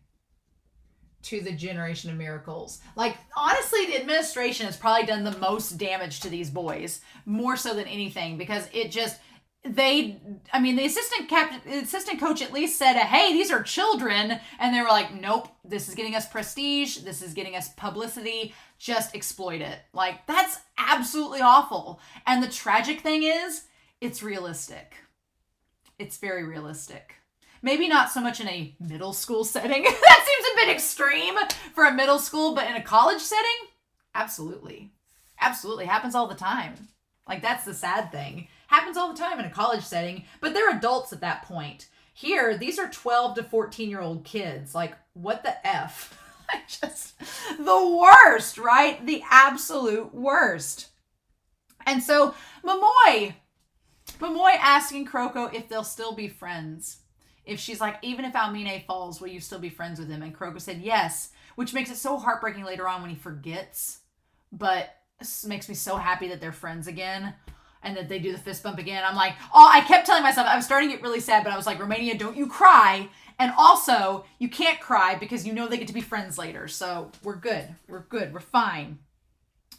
to the Generation of Miracles. Like, honestly, the administration has probably done the most damage to these boys, more so than anything, because it just, the assistant coach at least said, hey, these are children, and they were like, nope, this is getting us prestige, this is getting us publicity, just exploit it. Like, that's absolutely awful. And the tragic thing is, it's realistic. It's very realistic. Maybe not so much in a middle school setting. That seems a bit extreme for a middle school, but in a college setting, absolutely. Absolutely. Happens all the time. Like, that's the sad thing. Happens all the time in a college setting, but they're adults at that point. Here, these are 12 to 14-year-old kids. Like, what the F? Just the worst, right? The absolute worst. And so, Momoy asking Kuroko if they'll still be friends. If she's like, even if Aomine falls, will you still be friends with him? And Kuroko said yes, which makes it so heartbreaking later on when he forgets. But it makes me so happy that they're friends again and that they do the fist bump again. I'm like, oh, I kept telling myself, I was starting to get really sad, but I was like, Romania, don't you cry. And also, you can't cry because you know they get to be friends later. So we're good. We're good. We're fine.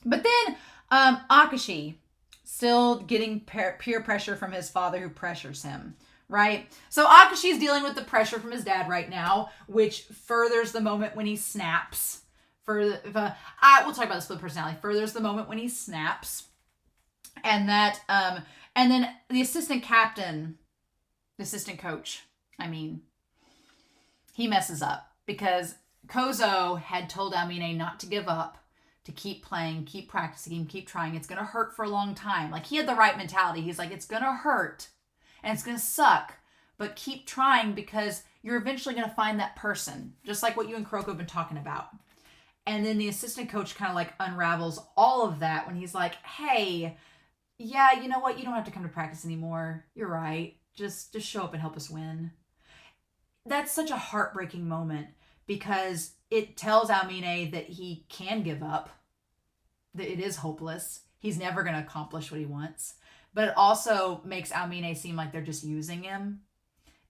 But then Akashi, still getting peer pressure from his father who pressures him, right? So Akashi's dealing with the pressure from his dad right now, which furthers the moment when he snaps. We'll talk about the split personality. Furthers the moment when he snaps. And that, and then the assistant captain, the assistant coach, I mean, he messes up because Kozo had told Almine not to give up, to keep playing, keep practicing, keep trying. It's going to hurt for a long time. Like, he had the right mentality. He's like, it's going to hurt and it's going to suck, but keep trying because you're eventually going to find that person, just like what you and Kuroko have been talking about. And then the assistant coach kind of like unravels all of that when he's like, hey, yeah, you know what? You don't have to come to practice anymore. You're right. Just show up and help us win. That's such a heartbreaking moment because it tells Almine that he can give up, that it is hopeless. He's never going to accomplish what he wants. But it also makes Almine seem like they're just using him.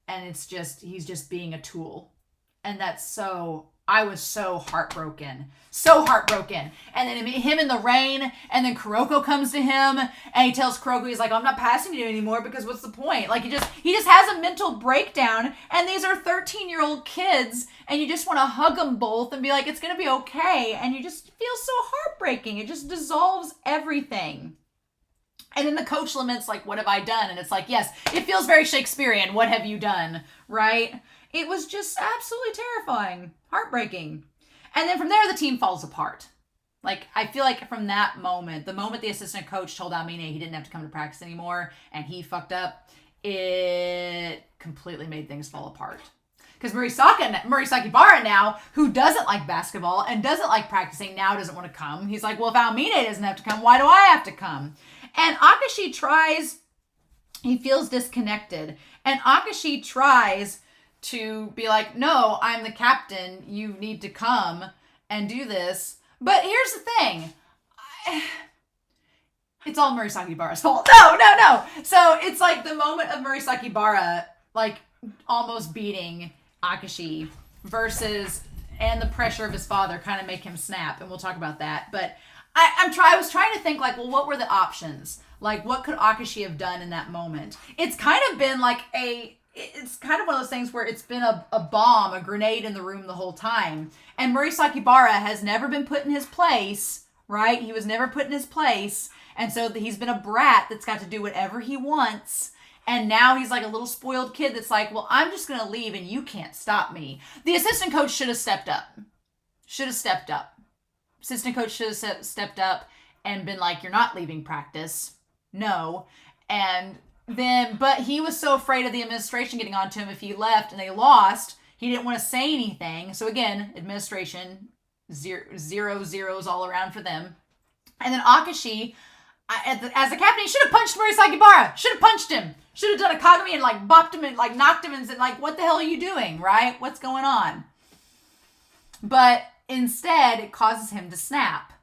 And it's just, he's just being a tool. And that's so, I was so heartbroken. So heartbroken. And then him in the rain, and then Kuroko comes to him, and he tells Kuroko, he's like, I'm not passing you anymore because what's the point? Like, he just has a mental breakdown, and these are 13-year-old kids, and you just want to hug them both and be like, it's going to be okay. And you just feel so heartbreaking. It just dissolves everything. And then the coach laments, like, what have I done? And it's like, yes, it feels very Shakespearean. What have you done? Right? It was just absolutely terrifying. Heartbreaking. And then from there, the team falls apart. Like, I feel like from that moment, the moment the assistant coach told Almine he didn't have to come to practice anymore and he fucked up, it completely made things fall apart. Because Murasaki Bara now, who doesn't like basketball and doesn't like practicing, now doesn't want to come. He's like, well, if Almine doesn't have to come, why do I have to come? And Akashi tries, he feels disconnected. And Akashi tries to be like, no, I'm the captain. You need to come and do this. But here's the thing. It's all Murasaki Bara's fault. No. So it's like the moment of Murasaki Bara, like, almost beating Akashi versus, and the pressure of his father kind of make him snap. And we'll talk about that. But I was trying to think, like, well, what were the options? Like, what could Akashi have done in that moment? It's kind of been like it's kind of one of those things where it's been a bomb, a grenade in the room the whole time. And Murasaki Bara has never been put in his place, right? He was never put in his place. And so he's been a brat that's got to do whatever he wants. And now he's like a little spoiled kid that's like, well, I'm just going to leave and you can't stop me. The assistant coach should have stepped up. Assistant coach should have stepped up and been like, you're not leaving practice. No. And then, but he was so afraid of the administration getting onto him if he left and they lost, he didn't want to say anything. So again, administration, zero zeros all around for them. And then Akashi, as the captain, he should have punched Murasaki Bara. Should have punched him. Should have done a Kagami and like bopped him and like knocked him and said like, what the hell are you doing, right? What's going on? But instead, it causes him to snap.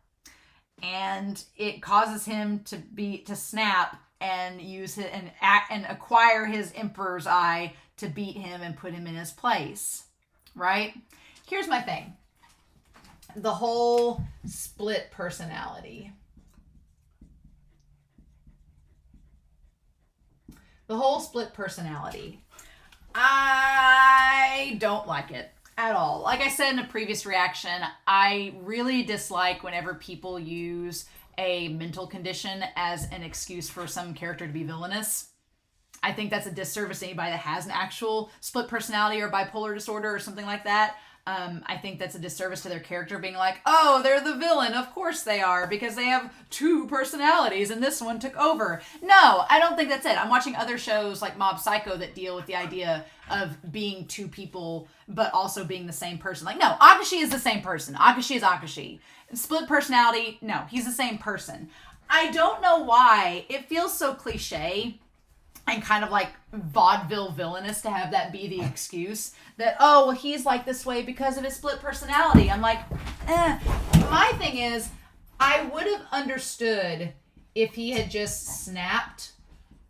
And it causes him to snap and use it and acquire his Emperor's Eye to beat him and put him in his place. Right? Here's my thing. The whole split personality. I don't like it at all. Like I said in a previous reaction, I really dislike whenever people use a mental condition as an excuse for some character to be villainous. I think that's a disservice to anybody that has an actual split personality or bipolar disorder or something like that. I think that's a disservice to their character being like, oh, they're the villain. Of course they are, because they have two personalities and this one took over. No, I don't think that's it. I'm watching other shows like Mob Psycho that deal with the idea of being two people, but also being the same person. Like, no, Akashi is the same person. Akashi is Akashi. Split personality, no, he's the same person. I don't know why. It feels so cliche and kind of like vaudeville villainous to have that be the excuse that, oh, well, he's like this way because of his split personality. I'm like, My thing is, I would have understood if he had just snapped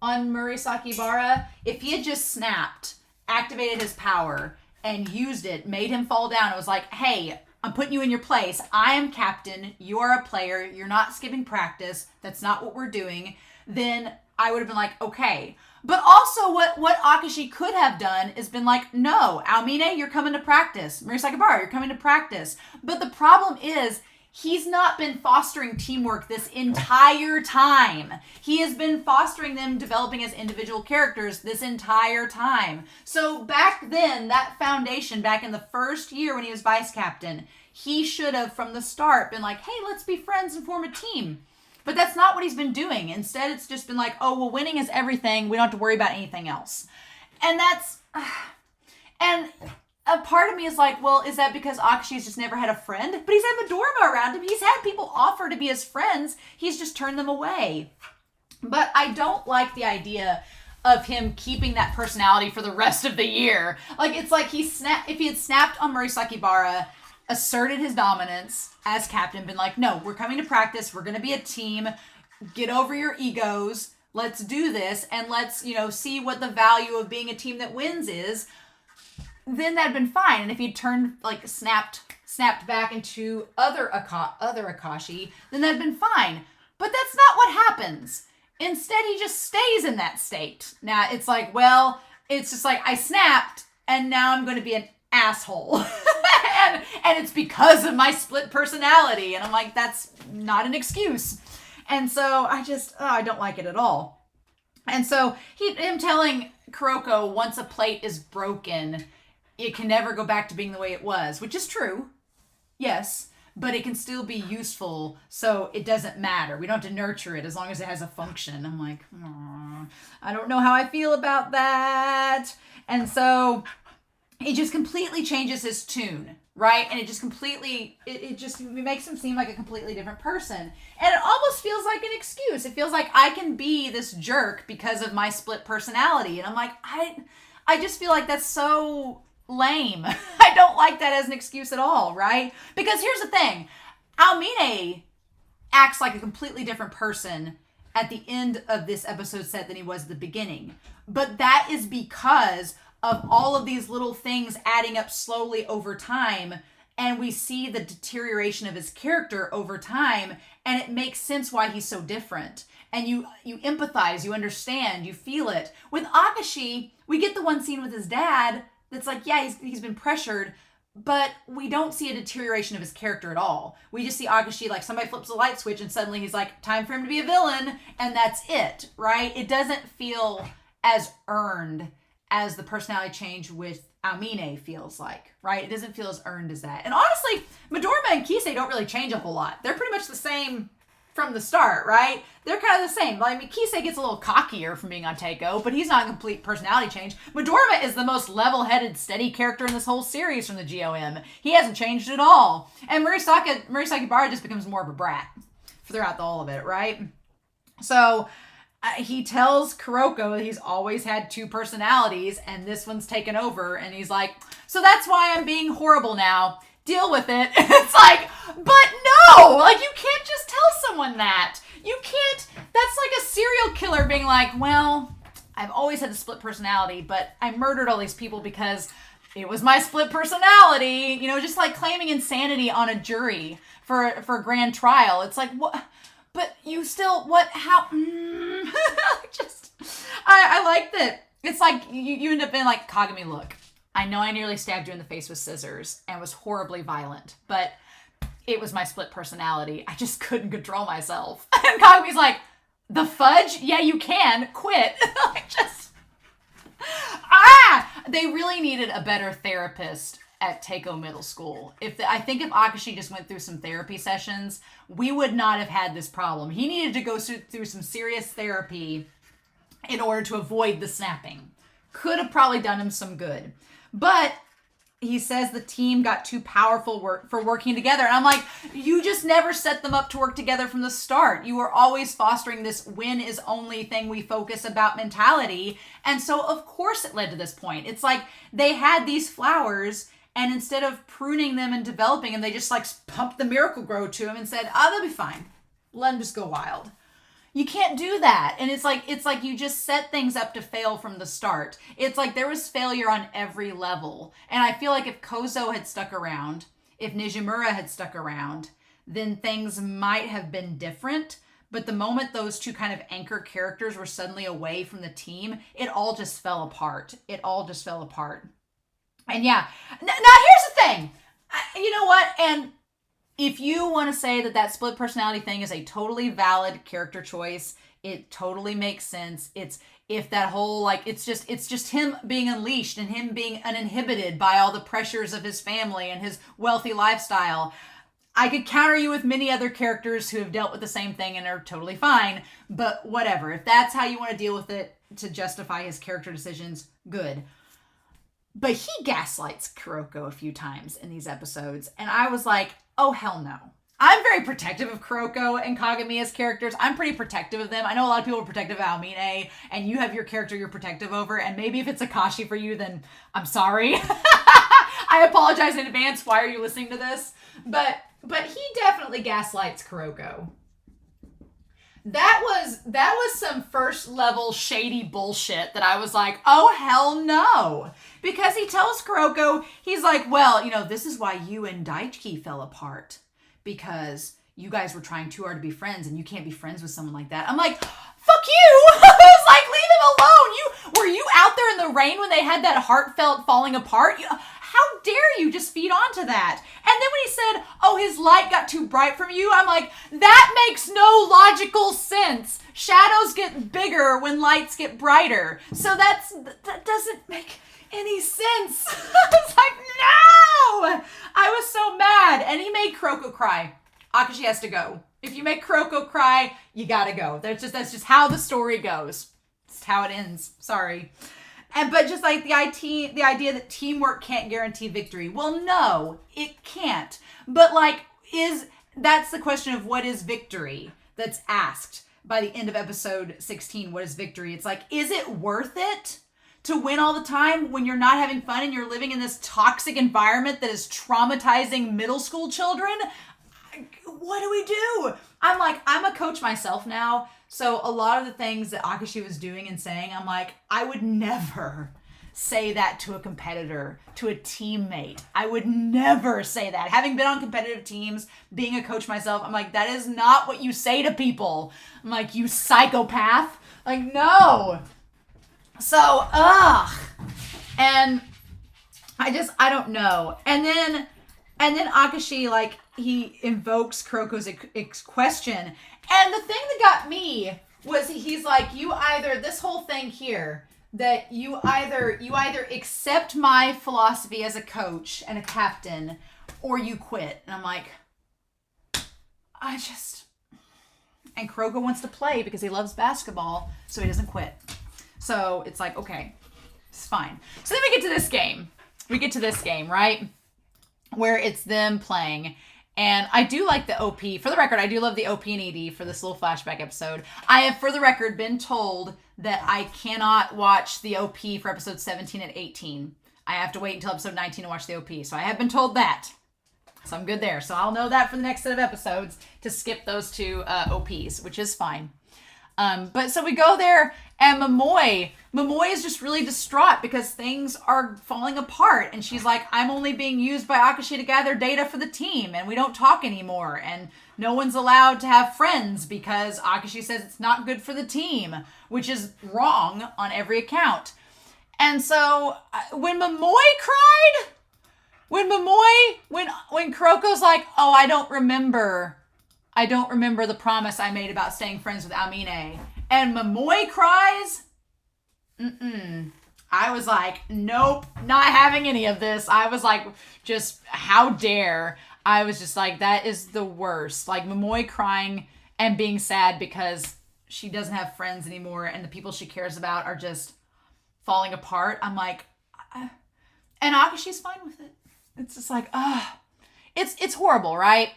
on Murasaki Bara. If he had just snapped, activated his power, and used it, made him fall down. It was like, hey, I'm putting you in your place. I am captain. You're a player. You're not skipping practice. That's not what we're doing. Then I would have been like, okay. But also what Akashi could have done is been like, no, Almine, you're coming to practice. Murasaki Bara, you're coming to practice. But the problem is he's not been fostering teamwork this entire time. He has been fostering them developing as individual characters this entire time. So back then, that foundation, back in the first year when he was vice captain, he should have from the start been like, hey, let's be friends and form a team. But that's not what he's been doing. Instead, it's just been like, oh, well, winning is everything. We don't have to worry about anything else. And that's... And a part of me is like, well, is that because Akashi's just never had a friend? But he's had Midorima around him. He's had people offer to be his friends. He's just turned them away. But I don't like the idea of him keeping that personality for the rest of the year. Like, it's like if he had snapped on Murasaki Bara, asserted his dominance as captain, been like, no, we're coming to practice. We're going to be a team. Get over your egos. Let's do this. And let's, see what the value of being a team that wins is. Then that'd been fine. And if he'd turned, snapped back into other Akashi, then that'd been fine. But that's not what happens. Instead, he just stays in that state. Now, it's like, well, it's just like, I snapped, and now I'm going to be an asshole. and it's because of my split personality. And I'm like, that's not an excuse. And so I don't like it at all. And so him telling Kuroko, once a plate is broken, it can never go back to being the way it was, which is true. Yes, but it can still be useful, so it doesn't matter. We don't have to nurture it as long as it has a function. I'm like, I don't know how I feel about that. And so it just completely changes his tune, right? And it just completely, it makes him seem like a completely different person. And it almost feels like an excuse. It feels like I can be this jerk because of my split personality. And I'm like, I just feel like that's so lame. I don't like that as an excuse at all, right? Because here's the thing. Almine acts like a completely different person at the end of this episode set than he was at the beginning. But that is because of all of these little things adding up slowly over time, and we see the deterioration of his character over time, and it makes sense why he's so different. And you empathize, you understand, you feel it. With Akashi, we get the one scene with his dad that's like, yeah, he's been pressured, but we don't see a deterioration of his character at all. We just see Akashi, like somebody flips a light switch and suddenly he's like, time for him to be a villain, and that's it, right? It doesn't feel as earned as the personality change with Almine feels like, right? It doesn't feel as earned as that. And honestly, Midorima and Kisei don't really change a whole lot. They're pretty much the same from the start, right? They're kind of the same. I mean, Kisei gets a little cockier from being on Teiko, but he's not a complete personality change. Midorima is the most level-headed, steady character in this whole series from the GOM. He hasn't changed at all. And Murasaki Bara just becomes more of a brat throughout all of it, right? So he tells Kuroko he's always had two personalities, and this one's taken over, and he's like, so that's why I'm being horrible now. Deal with it. And it's like, but no! Like, you can't just tell someone that. You can't, that's like a serial killer being like, well, I've always had a split personality, but I murdered all these people because it was my split personality. Just like claiming insanity on a jury for a grand trial. It's like, what? But you still, what, how, I like that. It's like, you end up being like, Kagami, look, I know I nearly stabbed you in the face with scissors and was horribly violent, but it was my split personality. I just couldn't control myself. And Kagami's like, the fudge? Yeah, you can. Quit. They really needed a better therapist at Teiko Middle School. I think if Akashi just went through some therapy sessions, we would not have had this problem. He needed to go through some serious therapy in order to avoid the snapping. Could have probably done him some good. But he says the team got too powerful for working together. And I'm like, you just never set them up to work together from the start. You were always fostering this win is only thing we focus about mentality. And so, of course, it led to this point. It's like they had these flowers, and instead of pruning them and developing them, they just like pumped the Miracle Grow to them and said, they'll be fine. Let them just go wild. You can't do that. And it's like you just set things up to fail from the start. It's like there was failure on every level. And I feel like if Kozo had stuck around, if Nijimura had stuck around, then things might have been different. But the moment those two kind of anchor characters were suddenly away from the team, it all just fell apart. It all just fell apart. And yeah, now here's the thing. You know what? And if you want to say that split personality thing is a totally valid character choice, it totally makes sense. If that whole, like, it's just him being unleashed and him being uninhibited by all the pressures of his family and his wealthy lifestyle. I could counter you with many other characters who have dealt with the same thing and are totally fine, but whatever. If that's how you want to deal with it to justify his character decisions, good. But he gaslights Kuroko a few times in these episodes, and I was like, oh, hell no. I'm very protective of Kuroko and Kagamiya's characters. I'm pretty protective of them. I know a lot of people are protective of Almine, and you have your character you're protective over, and maybe if it's Akashi for you, then I'm sorry. I apologize in advance. Why are you listening to this? But he definitely gaslights Kuroko. That was some first level shady bullshit that I was like, oh, hell no. Because he tells Kuroko, he's like, well, this is why you and Daichi fell apart. Because you guys were trying too hard to be friends and you can't be friends with someone like that. I'm like, fuck you. I was like, leave him alone. Were you out there in the rain when they had that heartfelt falling apart? How dare you just feed onto that? And then when he said, oh, his light got too bright from you, I'm like, that makes no logical sense. Shadows get bigger when lights get brighter. So that doesn't make any sense. I was like, no! I was so mad. And he made Kuroko cry. Akashi has to go. If you make Kuroko cry, you gotta go. That's just how the story goes. It's how it ends. Sorry. But just like the idea that teamwork can't guarantee victory. Well, no, it can't. But that's the question of what is victory that's asked by the end of episode 16. What is victory? It's like, is it worth it to win all the time when you're not having fun and you're living in this toxic environment that is traumatizing middle school children? What do we do? I'm like, I'm a coach myself now. So a lot of the things that Akashi was doing and saying, I'm like, I would never say that to a competitor, to a teammate. I would never say that. Having been on competitive teams, being a coach myself, I'm like, that is not what you say to people. I'm like, you psychopath. Like, no. So, and I don't know. And then Akashi, he invokes Kuroko's question. And the thing that got me was he's like, this whole thing here, that you either accept my philosophy as a coach and a captain, or you quit. And I'm like, and Kuroko wants to play because he loves basketball, so he doesn't quit. So it's like, okay, it's fine. So then we get to this game. Right? Where it's them playing. And I do like the OP. For the record, I do love the OP and ED for this little flashback episode. I have, for the record, been told that I cannot watch the OP for episode 17 and 18. I have to wait until episode 19 to watch the OP. So I have been told that. So I'm good there. So I'll know that for the next set of episodes to skip those two OPs, which is fine. But so we go there, and Momoe is just really distraught because things are falling apart. And she's like, I'm only being used by Akashi to gather data for the team, and we don't talk anymore. And no one's allowed to have friends because Akashi says it's not good for the team, which is wrong on every account. And so when Momoe cried, when Kuroko's like, oh, I don't remember the promise I made about staying friends with Almine. And Momoe cries. I was like, nope, not having any of this. I was like, just how dare. I was just like, that is the worst. Like Momoe crying and being sad because she doesn't have friends anymore and the people she cares about are just falling apart. I'm like, and Akashi's fine with it. It's just like, it's horrible, right?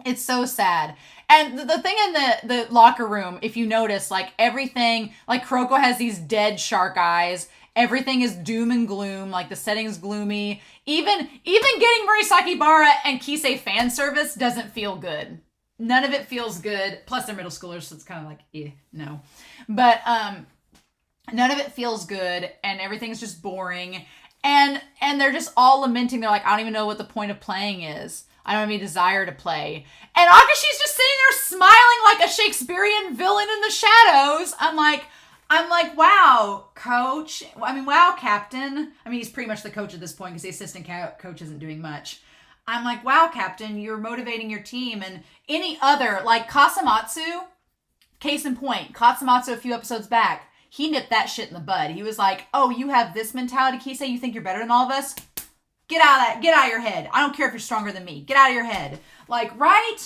It's so sad. And the thing in the locker room, if you notice, like everything, like Kuroko has these dead shark eyes. Everything is doom and gloom. Like the setting's gloomy. Even getting Murasaki Bara and Kisei fan service doesn't feel good. None of it feels good. Plus they're middle schoolers, so it's kind of like, no. But none of it feels good, and everything's just boring. And they're just all lamenting. They're like, I don't even know what the point of playing is. I don't have any desire to play. And Akashi's just sitting there smiling like a Shakespearean villain in the shadows. I'm like, wow, coach. Wow, captain. I mean, he's pretty much the coach at this point because the assistant coach isn't doing much. I'm like, wow, Captain, you're motivating your team. And any other, like Kasamatsu, case in point, Kasamatsu a few episodes back, he nipped that shit in the bud. He was like, oh, you have this mentality, Kisei? You think you're better than all of us? Get out of that. Get out of your head. I don't care if you're stronger than me. Get out of your head. Like, right?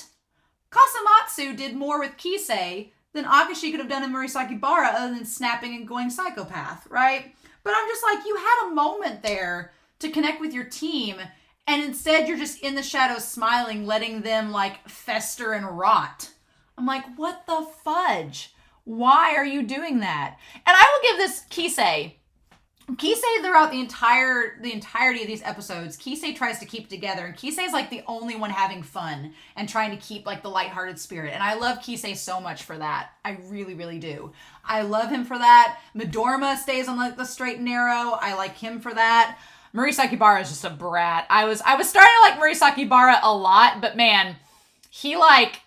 Kasamatsu did more with Kisei than Akashi could have done in Murasaki Bara other than snapping and going psychopath, right? But I'm just like, you had a moment there to connect with your team, and instead you're just in the shadows smiling, letting them like fester and rot. I'm like, what the fudge? Why are you doing that? And I will give this Kisei throughout the entirety of these episodes, Kisei tries to keep it together, and Kisei is like the only one having fun and trying to keep like the lighthearted spirit. And I love Kisei so much for that. I really, really do. I love him for that. Midorima stays on like the straight and narrow. I like him for that. Murasaki Bara is just a brat. I was starting to like Murasaki Bara a lot, but man, Murasaki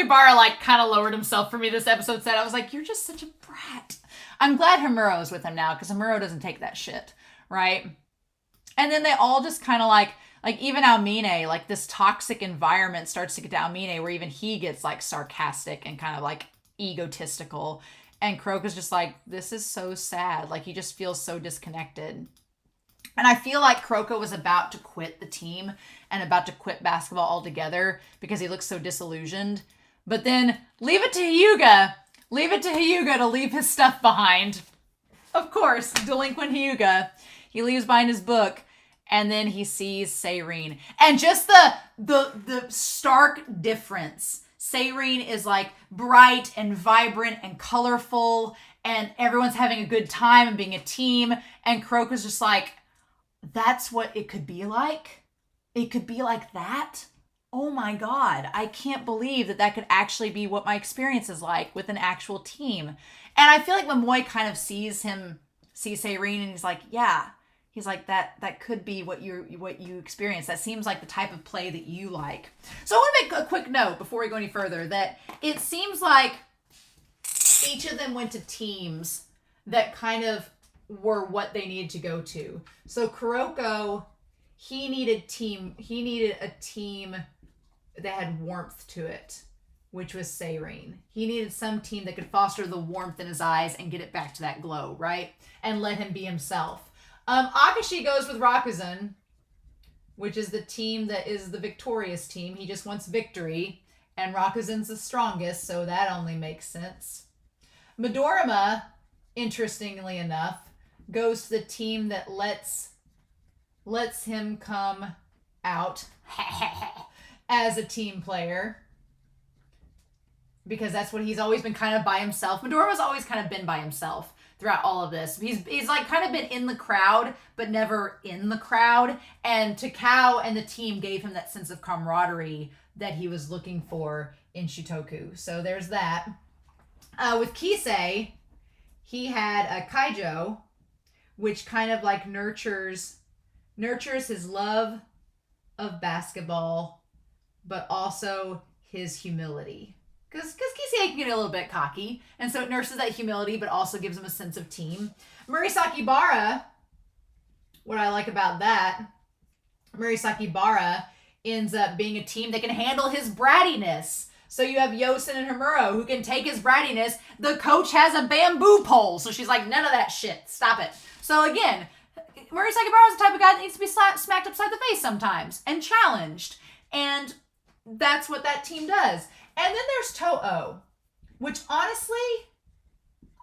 Bara like kind of lowered himself for me this episode. I was like, you're just such a brat. I'm glad Hamuro's with him now, because Hamuro doesn't take that shit, right? And then they all just kind of like even Almine, like this toxic environment starts to get to Almine, where even he gets like sarcastic and kind of like egotistical. And Kuroko's just like, this is so sad. Like, he just feels so disconnected. And I feel like Kuroko was about to quit the team and about to quit basketball altogether because he looks so disillusioned. But then leave it to Hyuga to leave his stuff behind. Of course, delinquent Hyuga. He leaves behind his book, and then he sees Seirine. And just the stark difference. Seirine is like bright and vibrant and colorful, and everyone's having a good time and being a team. And Kuroko's just like, that's what it could be like? It could be like that? Oh my God, I can't believe that could actually be what my experience is like with an actual team. And I feel like Momoy kind of sees Seirine, and he's like, yeah. He's like, that could be what you experience. That seems like the type of play that you like. So I want to make a quick note before we go any further that it seems like each of them went to teams that kind of were what they needed to go to. So Kuroko, he needed a team that had warmth to it, which was Seirine. He needed some team that could foster the warmth in his eyes and get it back to that glow, right? And let him be himself. Akashi goes with Rakuzan, which is the team that is the victorious team. He just wants victory, and Rakuzan's the strongest, so that only makes sense. Midorima, interestingly enough, goes to the team that lets him come out as a team player, because that's what he's always been, kind of by himself. Midorima's always kind of been by himself throughout all of this. He's like kind of been in the crowd, but never in the crowd. And Takao and the team gave him that sense of camaraderie that he was looking for in Shitoku. So there's that. With Kisei, he had a Kaijo, which kind of like nurtures his love of basketball, but also his humility. Because Kisei can get a little bit cocky, and so it nurses that humility, but also gives him a sense of team. Murasaki Bara, what I like about that, Murasaki Bara ends up being a team that can handle his brattiness. So you have Yosen and Hamuro who can take his brattiness. The coach has a bamboo pole, so she's like, none of that shit. Stop it. So again, Murasaki Bara is the type of guy that needs to be smacked upside the face sometimes and challenged. And that's what that team does. And then there's To'o, which honestly,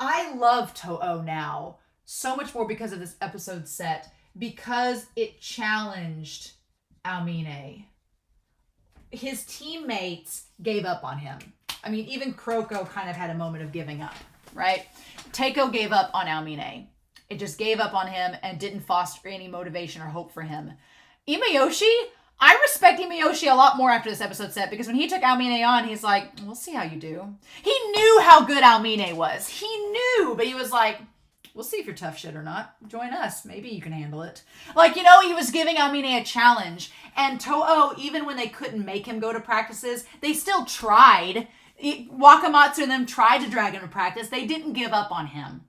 I love To'o now so much more because of this episode set, because it challenged Almine. His teammates gave up on him. I mean, even Kuroko kind of had a moment of giving up, right? Teiko gave up on Almine. It just gave up on him and didn't foster any motivation or hope for him. Imayoshi, I respect Imayoshi a lot more after this episode set, because when he took Almine on, he's like, we'll see how you do. He knew how good Almine was. He knew, but he was like, we'll see if you're tough shit or not. Join us. Maybe you can handle it. Like, he was giving Almine a challenge. And To'o, even when they couldn't make him go to practices, they still tried. Wakamatsu and them tried to drag him to practice. They didn't give up on him.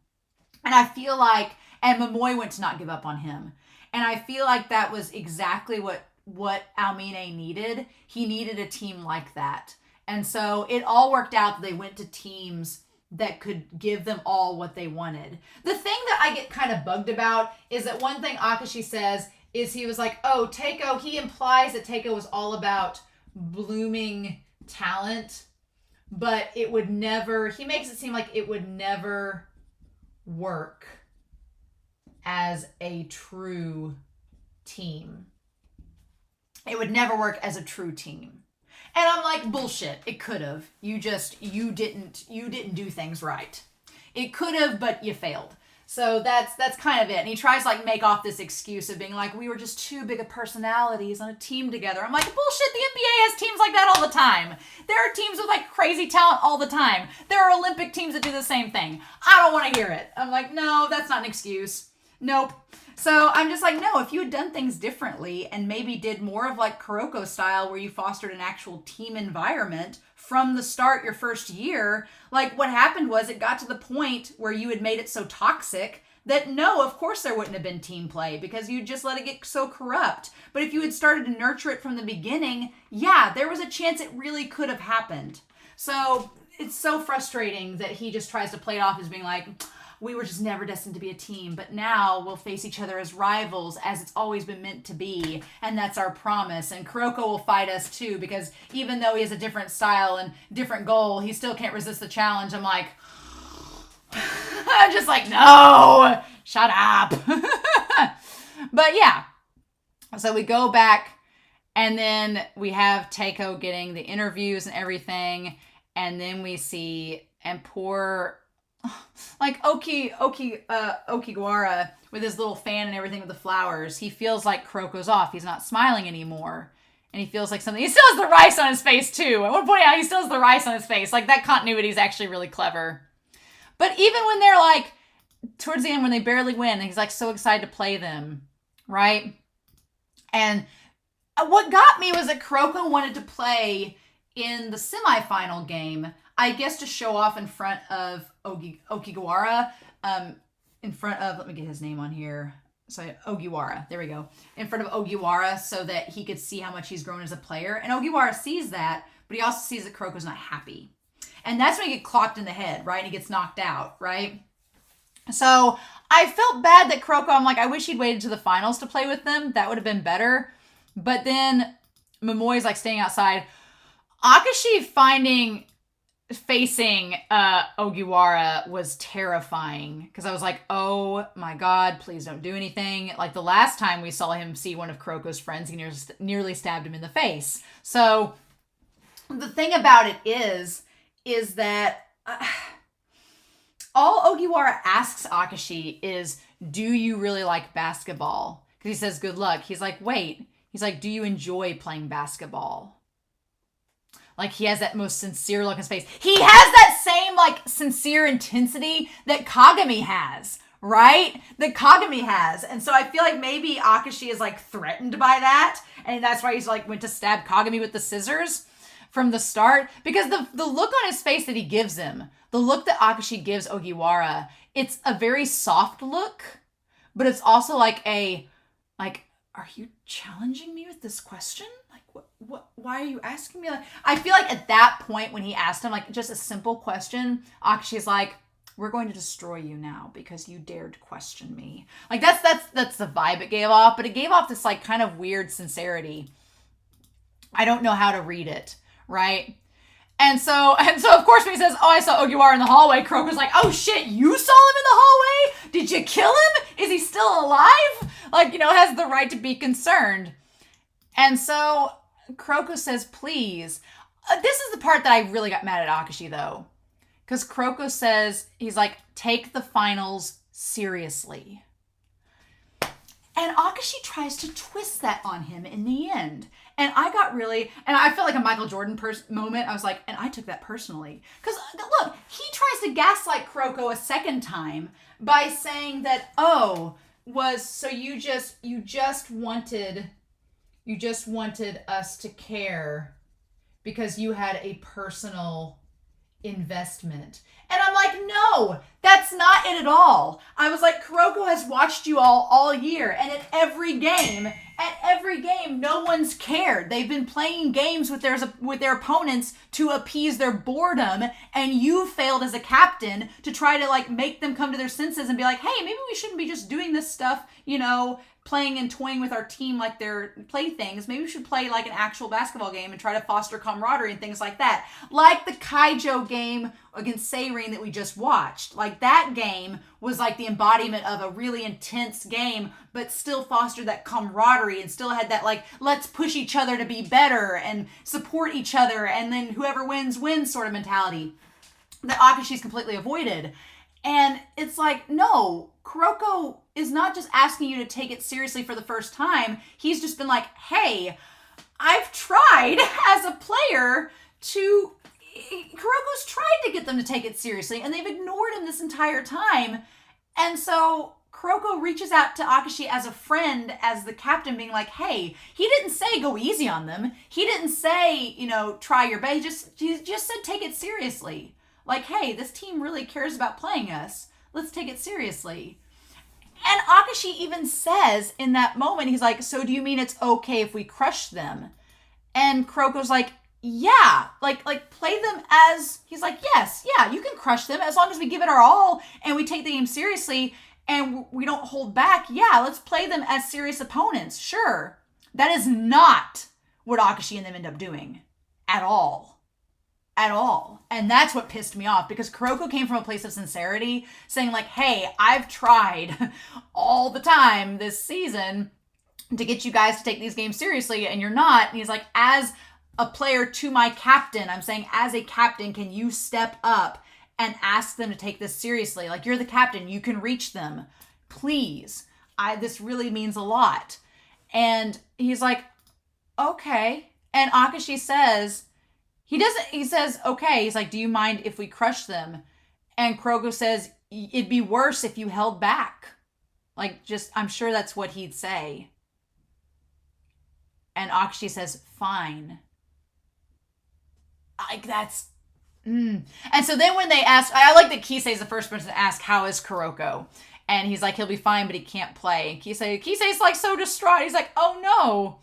And I feel like, and Momoy went to not give up on him. And I feel like that was exactly what Almine needed. He needed a team like that. And so it all worked out that they went to teams that could give them all what they wanted. The thing that I get kind of bugged about is that one thing Akashi says is he was like, oh, Teiko, he implies that Teiko was all about blooming talent, but it would never, he makes it seem like it would never work as a true team. It would never work as a true team. And I'm like, bullshit. It could have. You didn't do things right. It could have, but you failed. So that's kind of it. And he tries to like make off this excuse of being like, we were just too big of personalities on a team together. I'm like, bullshit. The NBA has teams like that all the time. There are teams with like crazy talent all the time. There are Olympic teams that do the same thing. I don't want to hear it. I'm like, no, that's not an excuse. Nope. So I'm just like, no, if you had done things differently and maybe did more of like Kuroko style where you fostered an actual team environment from the start your first year, like what happened was it got to the point where you had made it so toxic that no, of course there wouldn't have been team play because you just let it get so corrupt. But if you had started to nurture it from the beginning, yeah, there was a chance it really could have happened. So it's so frustrating that he just tries to play it off as being like, we were just never destined to be a team, but now we'll face each other as rivals as it's always been meant to be. And that's our promise. And Kuroko will fight us too, because even though he has a different style and different goal, he still can't resist the challenge. I'm like, I'm just like, no, shut up. But yeah, so we go back and then we have Teiko getting the interviews and everything. And then we see, and poor, like Okiwara with his little fan and everything with the flowers, he feels like Kuroko's off. He's not smiling anymore. And he feels like something. He still has the rice on his face too. I want to point out he still has the rice on his face. Like that continuity is actually really clever. But even when they're like, towards the end when they barely win, and he's like so excited to play them, right? And what got me was that Kuroko wanted to play in the semifinal game, I guess to show off in front of Okiwara, in front of, let me get his name on here. So Ogiwara, there we go. In front of Ogiwara so that he could see how much he's grown as a player. And Ogiwara sees that, but he also sees that Kuroko's not happy. And that's when he gets clocked in the head, right? And he gets knocked out, right? So I felt bad that Kuroko, I'm like, I wish he'd waited to the finals to play with them. That would have been better. But then Momoi's like staying outside. Akashi facing Ogiwara was terrifying because I was like, oh my God, please don't do anything. Like the last time we saw him see one of Kuroko's friends, he nearly stabbed him in the face. So the thing about it is that all Ogiwara asks Akashi is, do you really like basketball? Because he says, good luck. He's like, wait. He's like, do you enjoy playing basketball? Like, he has that most sincere look on his face. He has that same, like, sincere intensity that Kagami has, right? That Kagami has. And so I feel like maybe Akashi is, like, threatened by that. And that's why he's, like, went to stab Kagami with the scissors from the start. Because the look on his face that he gives him, the look that Akashi gives Ogiwara, it's a very soft look. But it's also like are you challenging me with this question? Like, what, why are you asking me? Like, I feel like at that point when he asked him, like, just a simple question, Akashi's like, we're going to destroy you now because you dared question me. Like, that's the vibe it gave off, but it gave off this, like, kind of weird sincerity. I don't know how to read it, right? And so of course when he says, oh, I saw Ogiwara in the hallway, Kuroko's like, oh shit, you saw him in the hallway? Did you kill him? Is he still alive? Like, has the right to be concerned. And so Kuroko says, please. This is the part that I really got mad at Akashi, though. Because Kuroko says, he's like, take the finals seriously. And Akashi tries to twist that on him in the end. And I got really, and I felt like a Michael Jordan moment. I was like, and I took that personally. Because look, he tries to gaslight Kuroko a second time by saying that, so you just wanted us to care because you had a personal investment. And I'm like, no, That's not it at all. I was like, Kuroko has watched you all year, and at every game, no one's cared. They've been playing games with their opponents to appease their boredom, and you failed as a captain to try to like make them come to their senses and be like, hey, maybe we shouldn't be just doing this stuff, you know, playing and toying with our team like they're playthings. Maybe we should play like an actual basketball game and try to foster camaraderie and things like that. Like the Kaijo game against Seirin that we just watched. Like that game was like the embodiment of a really intense game, but still fostered that camaraderie and still had that like, let's push each other to be better and support each other, and then whoever wins sort of mentality that Akashi's completely avoided. And it's like, no, Kuroko is not just asking you to take it seriously for the first time. He's just been like, hey, I've tried as a player to... Kuroko's tried to get them to take it seriously, and they've ignored him this entire time. And so Kuroko reaches out to Akashi as a friend, as the captain, being like, hey, he didn't say go easy on them. He didn't say, you know, try your best. He just said take it seriously. Like, hey, this team really cares about playing us. Let's take it seriously. And Akashi even says in that moment, he's like, so do you mean it's okay if we crush them? And Kuroko's like, yeah, like play them as, he's like, yes, yeah, you can crush them as long as we give it our all and we take the game seriously and we don't hold back. Yeah, let's play them as serious opponents. Sure. That is not what Akashi and them end up doing at all. At all. And that's what pissed me off, because Kuroko came from a place of sincerity, saying like, hey, I've tried all the time this season to get you guys to take these games seriously, and you're not. And he's like, as a player to my captain, I'm saying as a captain, can you step up and ask them to take this seriously? Like, you're the captain, you can reach them. Please. This really means a lot. And he's like, okay. And Akashi says, he says, okay. He's like, do you mind if we crush them? And Kuroko says, it'd be worse if you held back. Like, just, I'm sure that's what he'd say. And Akashi says, fine. Like, that's... And so then when they ask, I like that Kisei is the first person to ask, how is Kuroko? And he's like, he'll be fine, but he can't play. And Kisei's like so distraught. He's like, oh no.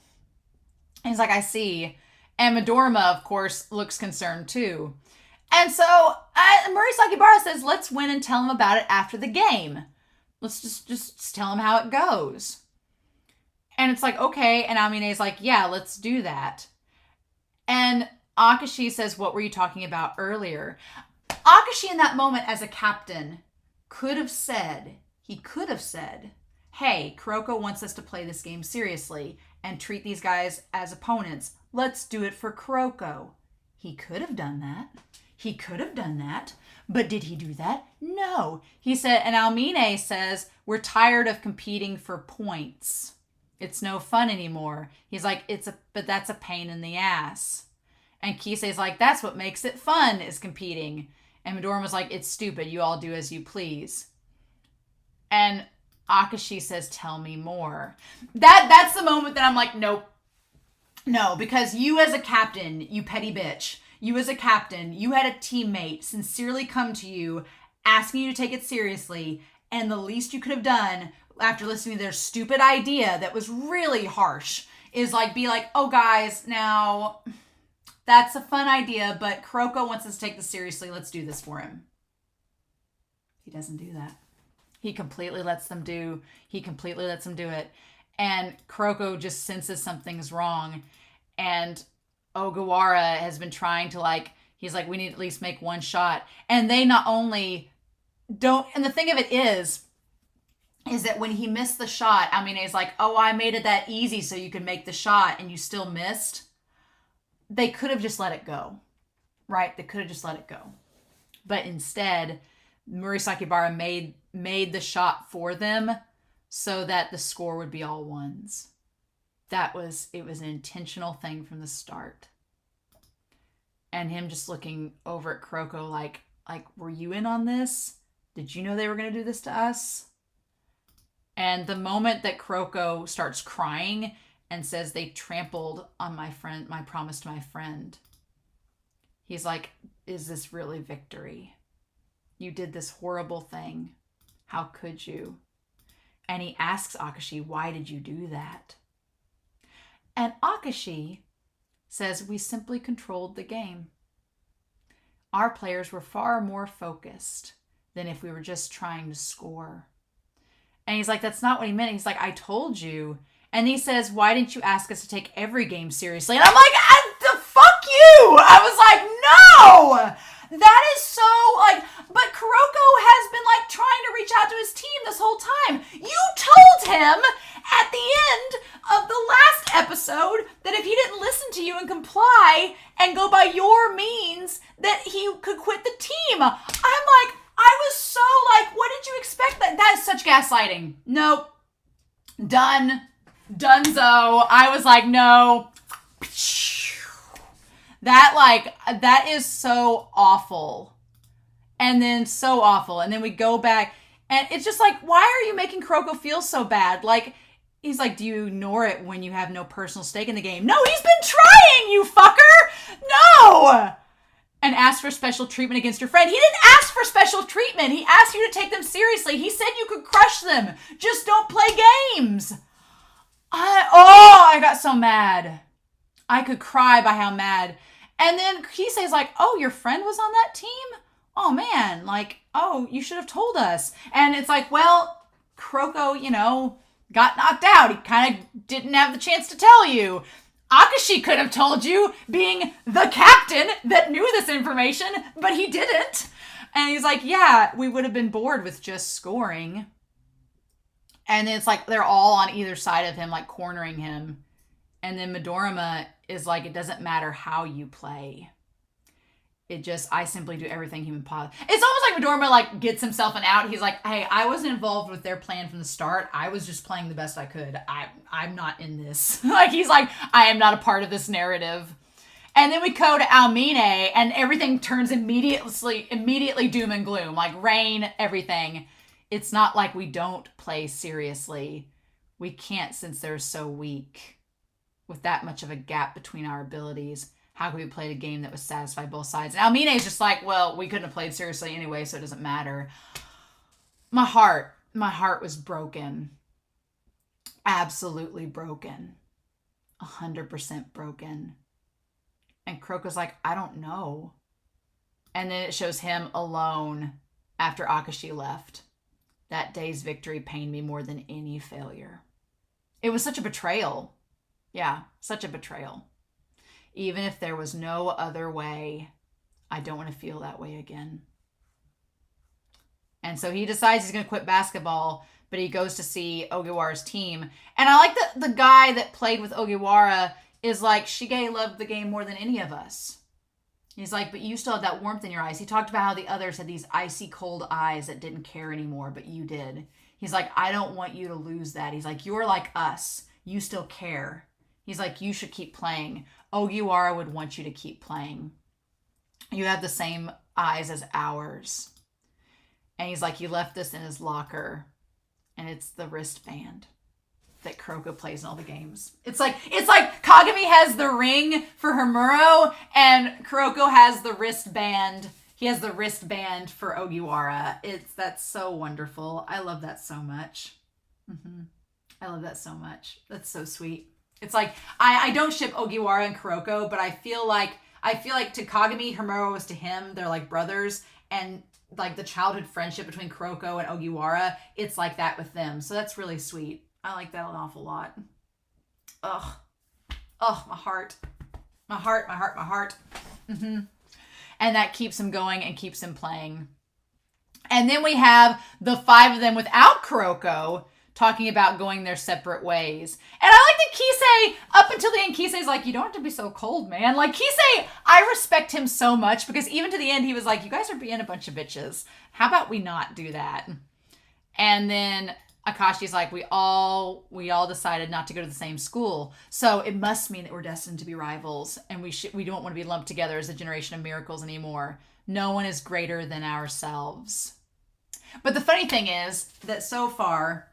And he's like, I see. And Midorima, of course, looks concerned too. And so Murasakibara says, let's win and tell him about it after the game. Let's just tell him how it goes. And it's like, okay. And Amine's like, yeah, let's do that. And Akashi says, what were you talking about earlier? Akashi in that moment as a captain could have said, hey, Kuroko wants us to play this game seriously and treat these guys as opponents. Let's do it for Kuroko. He could have done that. But did he do that? No. He said, and Almine says, we're tired of competing for points. It's no fun anymore. He's like, but that's a pain in the ass. And Kisei's like, that's what makes it fun, is competing. And Midorima's like, it's stupid. You all do as you please. And Akashi says, tell me more. That's the moment that I'm like, nope. No, because you as a captain, you petty bitch, you as a captain, you had a teammate sincerely come to you, asking you to take it seriously, and the least you could have done after listening to their stupid idea that was really harsh is like, be like, oh guys, now that's a fun idea, but Kuroko wants us to take this seriously. Let's do this for him. He doesn't do that. He completely lets them do it. And Kuroko just senses something's wrong. And Ogawara has been trying to he's like, we need to at least make one shot. And they not only don't, and the thing of it is that when he missed the shot, Amine's like, oh, I made it that easy so you can make the shot and you still missed. They could have just let it go, right? They could have just let it go. But instead, Murasakibara made the shot for them so that the score would be all ones. It was an intentional thing from the start. And him just looking over at Kuroko like, were you in on this? Did you know they were going to do this to us? And the moment that Kuroko starts crying and says they trampled on my promise to my friend, he's like, is this really victory? You did this horrible thing. How could you? And he asks Akashi, why did you do that? And Akashi says, we simply controlled the game. Our players were far more focused than if we were just trying to score. And he's like, that's not what he meant. He's like, I told you. And he says, why didn't you ask us to take every game seriously? And I'm like, the fuck you! I was like, no! That is so, like, but Kuroko has been, like, trying to reach out to his team this whole time. You told him at the end of the last episode that if he didn't listen to you and comply and go by your means, that he could quit the team. I'm like, I was so, like, what did you expect? That is such gaslighting. Nope. Done. Donezo. I was like, no. That is so awful. And then so awful. And then we go back and it's just like, why are you making Kuroko feel so bad? Like, he's like, do you ignore it when you have no personal stake in the game? No, he's been trying, you fucker! No! And asked for special treatment against your friend. He didn't ask for special treatment. He asked you to take them seriously. He said you could crush them. Just don't play games. I got so mad. I could cry by how mad. And then Kisei's like, oh, your friend was on that team? Oh, man. Like, oh, you should have told us. And it's like, well, Kuroko, got knocked out. He kind of didn't have the chance to tell you. Akashi could have told you, being the captain that knew this information, but he didn't. And he's like, yeah, we would have been bored with just scoring. And then it's like they're all on either side of him, like cornering him. And then Midorima is like, it doesn't matter how you play. I simply do everything human possible. It's almost like Midorima like gets himself an out. He's like, hey, I wasn't involved with their plan from the start. I was just playing the best I could. I'm not in this. Like, he's like, I am not a part of this narrative. And then we go to Almine and everything turns immediately doom and gloom. Like rain, everything. It's not like we don't play seriously. We can't since they're so weak. With that much of a gap between our abilities, how could we play a game that would satisfy both sides? And Almine is just like, well, we couldn't have played seriously anyway, so it doesn't matter. My heart was broken. Absolutely broken. 100% broken. And Kuroko's like, I don't know. And then it shows him alone after Akashi left. That day's victory pained me more than any failure. It was such a betrayal. Yeah, such a betrayal. Even if there was no other way, I don't want to feel that way again. And so he decides he's going to quit basketball, but he goes to see Ogiwara's team. And I like that the guy that played with Ogiwara is like, Shige loved the game more than any of us. He's like, but you still had that warmth in your eyes. He talked about how the others had these icy cold eyes that didn't care anymore, but you did. He's like, I don't want you to lose that. He's like, you're like us. You still care. He's like, you should keep playing. Ogiwara would want you to keep playing. You have the same eyes as ours. And he's like, you left this in his locker. And it's the wristband that Kuroko plays in all the games. It's like Kagami has the ring for Homuro and Kuroko has the wristband. He has the wristband for Ogiwara. That's so wonderful. I love that so much. I love that so much. That's so sweet. It's like, I don't ship Ogiwara and Kuroko, but I feel like to Kagami, Homuro was to him, they're like brothers, and like the childhood friendship between Kuroko and Ogiwara, it's like that with them. So that's really sweet. I like that an awful lot. Ugh, my heart. And that keeps him going and keeps him playing. And then we have the 5 of them without Kuroko talking about going their separate ways. And I like that Kisei, up until the end, Kisei's like, you don't have to be so cold, man. Like, Kisei, I respect him so much because even to the end, he was like, you guys are being a bunch of bitches. How about we not do that? And then Akashi's like, we all decided not to go to the same school. So it must mean that we're destined to be rivals. And we don't want to be lumped together as a generation of miracles anymore. No one is greater than ourselves. But the funny thing is that so far,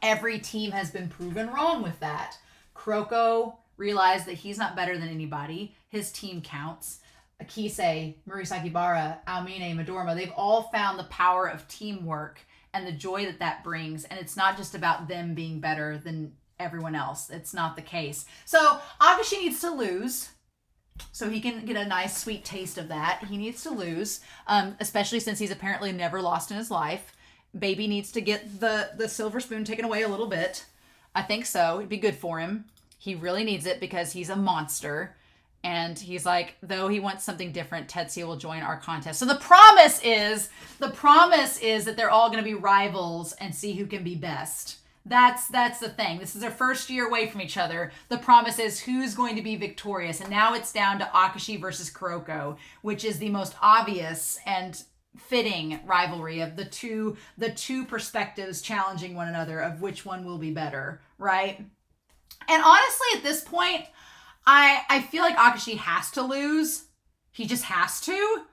every team has been proven wrong with that. Kuroko realized that he's not better than anybody. His team counts. Akise, Murasakibara, Aomine, Midorima, they've all found the power of teamwork and the joy that that brings. And it's not just about them being better than everyone else. It's not the case. So Akashi needs to lose so he can get a nice sweet taste of that. He needs to lose, especially since he's apparently never lost in his life. Baby needs to get the silver spoon taken away a little bit. I think so. It'd be good for him. He really needs it because he's a monster. And he's like, though he wants something different, Tetsuya will join our contest. So the promise is that they're all going to be rivals and see who can be best. That's the thing. This is their first year away from each other. The promise is who's going to be victorious. And now it's down to Akashi versus Kuroko, which is the most obvious and fitting rivalry of the two perspectives challenging one another of which one will be better, right? And honestly, at this point, I feel like Akashi has to lose. He just has to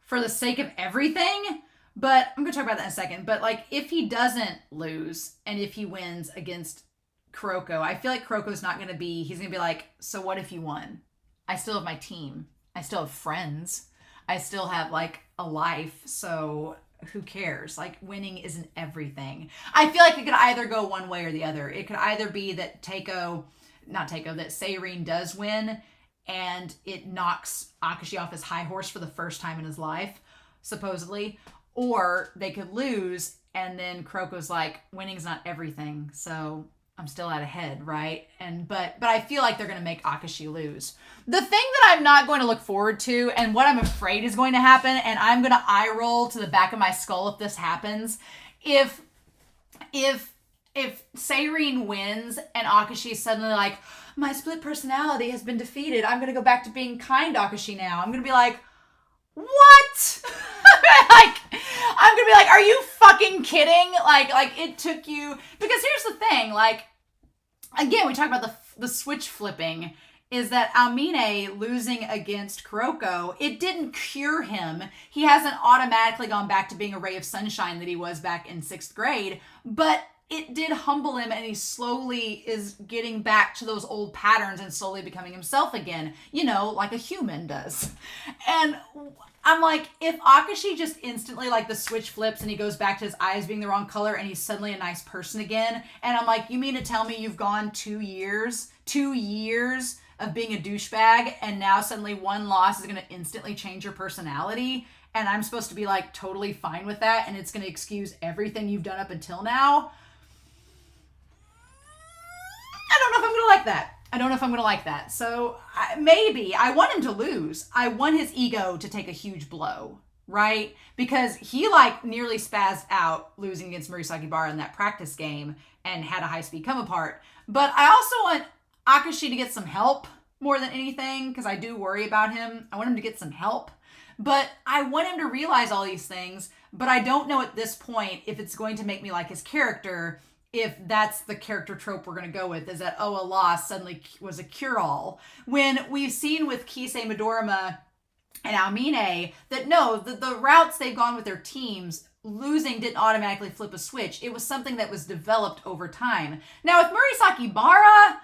for the sake of everything. But I'm going to talk about that in a second. But like, if he doesn't lose and if he wins against Kuroko, I feel like Kuroko's not going to be, he's going to be like, so what if you won? I still have my team. I still have friends. I still have like a life. So who cares? Like, winning isn't everything. I feel like it could either go one way or the other. It could either be that that Seirin does win and it knocks Akashi off his high horse for the first time in his life, supposedly. Or they could lose and then Kuroko's like, winning's not everything, so I'm still out ahead, right? But I feel like they're going to make Akashi lose. The thing that I'm not going to look forward to and what I'm afraid is going to happen, and I'm going to eye roll to the back of my skull if this happens, if Seirin wins and Akashi is suddenly like, my split personality has been defeated, I'm going to go back to being kind Akashi now. I'm going to be like, what? I'm gonna be like, are you fucking kidding? Like it took you, because here's the thing, like, again, we talk about the switch flipping, is that Aomine losing against Kuroko, it didn't cure him. He hasn't automatically gone back to being a ray of sunshine that he was back in 6th grade, but it did humble him, and he slowly is getting back to those old patterns and slowly becoming himself again, like a human does. And I'm like, if Akashi just instantly, like, the switch flips and he goes back to his eyes being the wrong color and he's suddenly a nice person again, and I'm like, you mean to tell me you've gone 2 years of being a douchebag and now suddenly one loss is going to instantly change your personality, and I'm supposed to be, like, totally fine with that, and it's going to excuse everything you've done up until now? I don't know if I'm going to like that. So maybe I want him to lose. I want his ego to take a huge blow, right? Because he like nearly spazzed out losing against Murasakibara in that practice game and had a high-speed come apart. But I also want Akashi to get some help more than anything, because I do worry about him. I want him to get some help. But I want him to realize all these things, but I don't know at this point if it's going to make me like his character, if that's the character trope we're going to go with, is that, a loss suddenly was a cure-all. When we've seen with Kisei, Midorima, and Aomine that no, the routes they've gone with their teams, losing didn't automatically flip a switch. It was something that was developed over time. Now, with Murasakibara,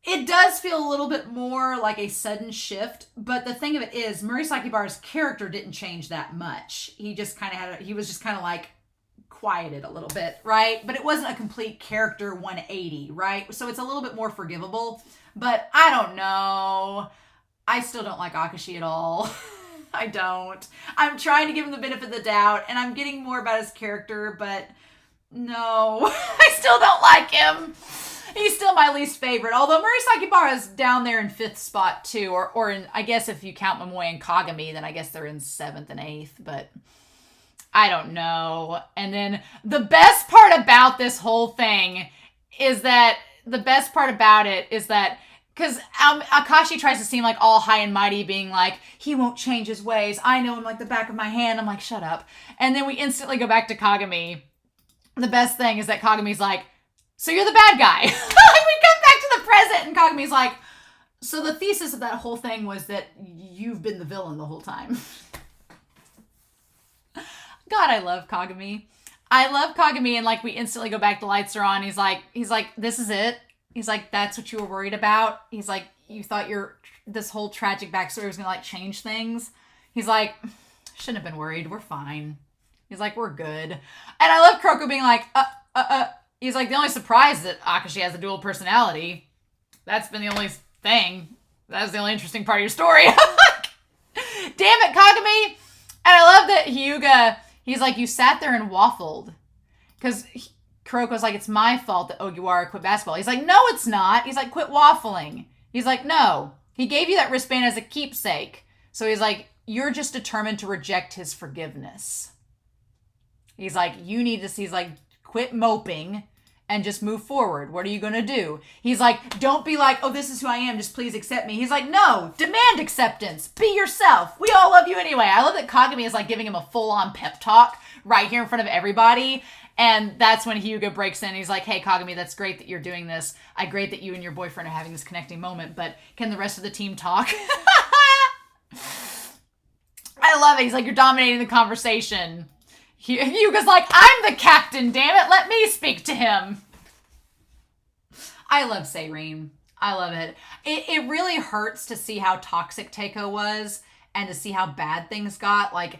it does feel a little bit more like a sudden shift, but the thing of it is, Murasakibara's character didn't change that much. He just kind of he was just kind of like, quieted a little bit, right? But it wasn't a complete character 180, right? So it's a little bit more forgivable, but I don't know. I still don't like Akashi at all. I don't. I'm trying to give him the benefit of the doubt, and I'm getting more about his character, but no, I still don't like him. He's still my least favorite, although Murasakibara is down there in 5th spot too, or in, I guess if you count Momoe and Kagami, then I guess they're in 7th and 8th, but I don't know. And then the best part about this whole thing is that, because Akashi tries to seem like all high and mighty, being like, he won't change his ways. I know him like the back of my hand. I'm like, shut up. And then we instantly go back to Kagami. The best thing is that Kagami's like, so you're the bad guy. Like, we come back to the present, and Kagami's like, so the thesis of that whole thing was that you've been the villain the whole time. God, I love Kagami. And like we instantly go back, the lights are on. He's like, this is it. He's like, that's what you were worried about? He's like, you thought this whole tragic backstory was gonna like change things? He's like, shouldn't have been worried. We're fine. He's like, we're good. And I love Kuroko being like, He's like, the only surprise is that Akashi has a dual personality. That's been the only thing. That's the only interesting part of your story. Damn it, Kagami! And I love that Hyuga, he's like, you sat there and waffled. Because Kuroko's like, it's my fault that Ogiwara quit basketball. He's like, no, it's not. He's like, quit waffling. He's like, no. He gave you that wristband as a keepsake. So he's like, you're just determined to reject his forgiveness. He's like, you need to see, he's like, quit moping and just move forward. What are you going to do? He's like, don't be like, oh, this is who I am. Just please accept me. He's like, no, demand acceptance. Be yourself. We all love you anyway. I love that Kagami is like giving him a full-on pep talk right here in front of everybody. And that's when Hyuga breaks in. He's like, hey, Kagami, that's great that you're doing this. Great that you and your boyfriend are having this connecting moment, but can the rest of the team talk? I love it. He's like, you're dominating the conversation. Hyuga's like, I'm the captain, damn it. Let me speak to him. I love Seirin. I love it. It really hurts to see how toxic Teiko was and to see how bad things got. Like,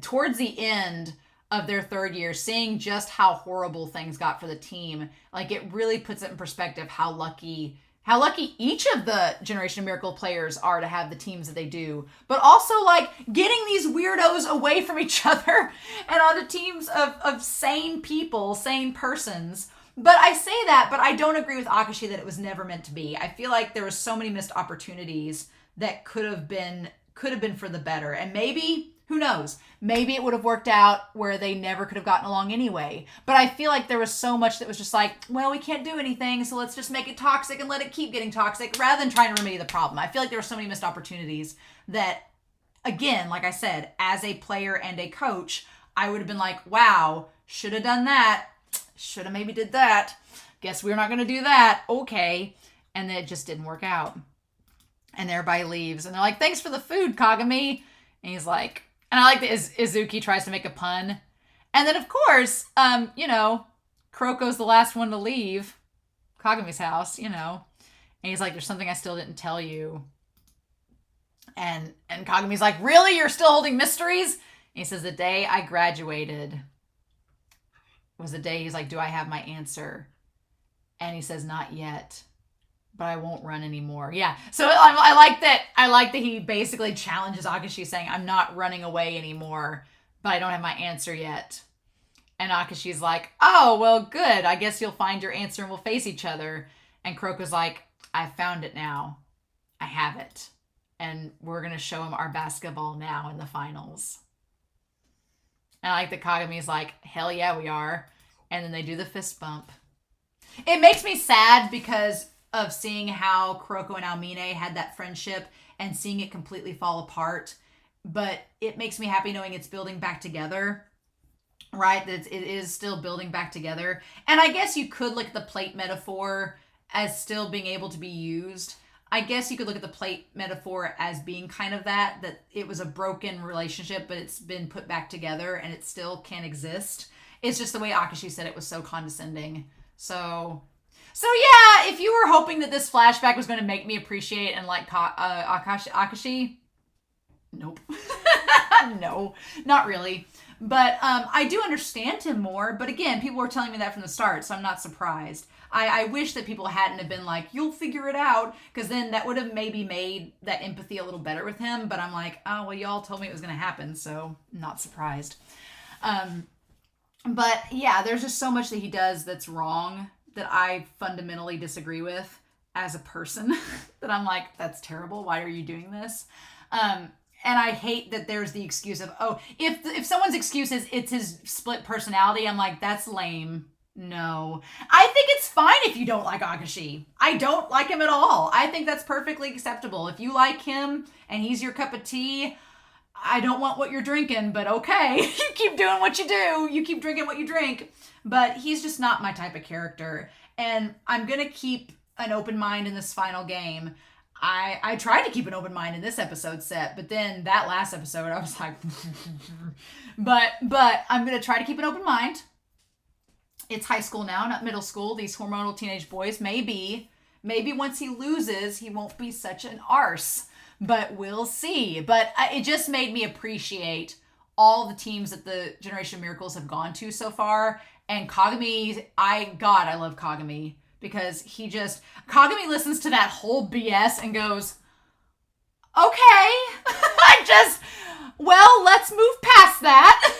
towards the end of their third year, seeing just how horrible things got for the team, like, it really puts it in perspective how lucky each of the Generation of Miracle players are to have the teams that they do, but also like getting these weirdos away from each other and onto teams of sane people, sane persons. But I say that, but I don't agree with Akashi that it was never meant to be. I feel like there was so many missed opportunities that could have been for the better. And maybe, who knows, maybe it would have worked out where they never could have gotten along anyway. But I feel like there was so much that was just like, well, we can't do anything, so let's just make it toxic and let it keep getting toxic rather than trying to remedy the problem. I feel like there were so many missed opportunities that, again, like I said, as a player and a coach, I would have been like, wow, should have done that. Should have maybe did that. Guess we're not going to do that. Okay. And then it just didn't work out. And everybody leaves. And they're like, thanks for the food, Kagami. And he's like, and I like that Izuki tries to make a pun. And then, of course, Kuroko's the last one to leave Kagami's house, And he's like, there's something I still didn't tell you. And Kagami's like, really? You're still holding mysteries? And he says, the day I graduated was the day he's like, do I have my answer? And he says, not yet, but I won't run anymore. Yeah. So I like that he basically challenges Akashi saying, I'm not running away anymore, but I don't have my answer yet. And Akashi's like, oh, well, good. I guess you'll find your answer and we'll face each other. And Kuroko's like, I found it now. I have it. And we're going to show him our basketball now in the finals. And I like that Kagami's like, hell yeah, we are. And then they do the fist bump. It makes me sad because of seeing how Kuroko and Almine had that friendship and seeing it completely fall apart. But it makes me happy knowing it's building back together, right? That it is still building back together. And I guess you could look at the plate metaphor as still being able to be used. I guess you could look at the plate metaphor as being kind of that it was a broken relationship, but it's been put back together and it still can exist. It's just the way Akashi said it was so condescending. So yeah, if you were hoping that this flashback was going to make me appreciate and like Akashi, nope. No, not really. But I do understand him more. But again, people were telling me that from the start, so I'm not surprised. I wish that people hadn't have been like, you'll figure it out, because then that would have maybe made that empathy a little better with him. But I'm like, oh, well, y'all told me it was going to happen, so I'm not surprised. But yeah, there's just so much that he does that's wrong that I fundamentally disagree with as a person that I'm like, that's terrible. Why are you doing this? And I hate that there's the excuse of, oh, if someone's excuse is it's his split personality, I'm like, that's lame. No. I think it's fine if you don't like Akashi. I don't like him at all. I think that's perfectly acceptable. If you like him and he's your cup of tea, I don't want what you're drinking, but okay. You keep doing what you do. You keep drinking what you drink. But he's just not my type of character. And I'm going to keep an open mind in this final game. I tried to keep an open mind in this episode set, but then that last episode, I was like, but I'm going to try to keep an open mind. It's high school now, not middle school. These hormonal teenage boys, maybe once he loses, he won't be such an arse. But we'll see. But it just made me appreciate all the teams that the Generation of Miracles have gone to so far. And Kagami, I love Kagami. Because Kagami listens to that whole BS and goes, okay, let's move past that.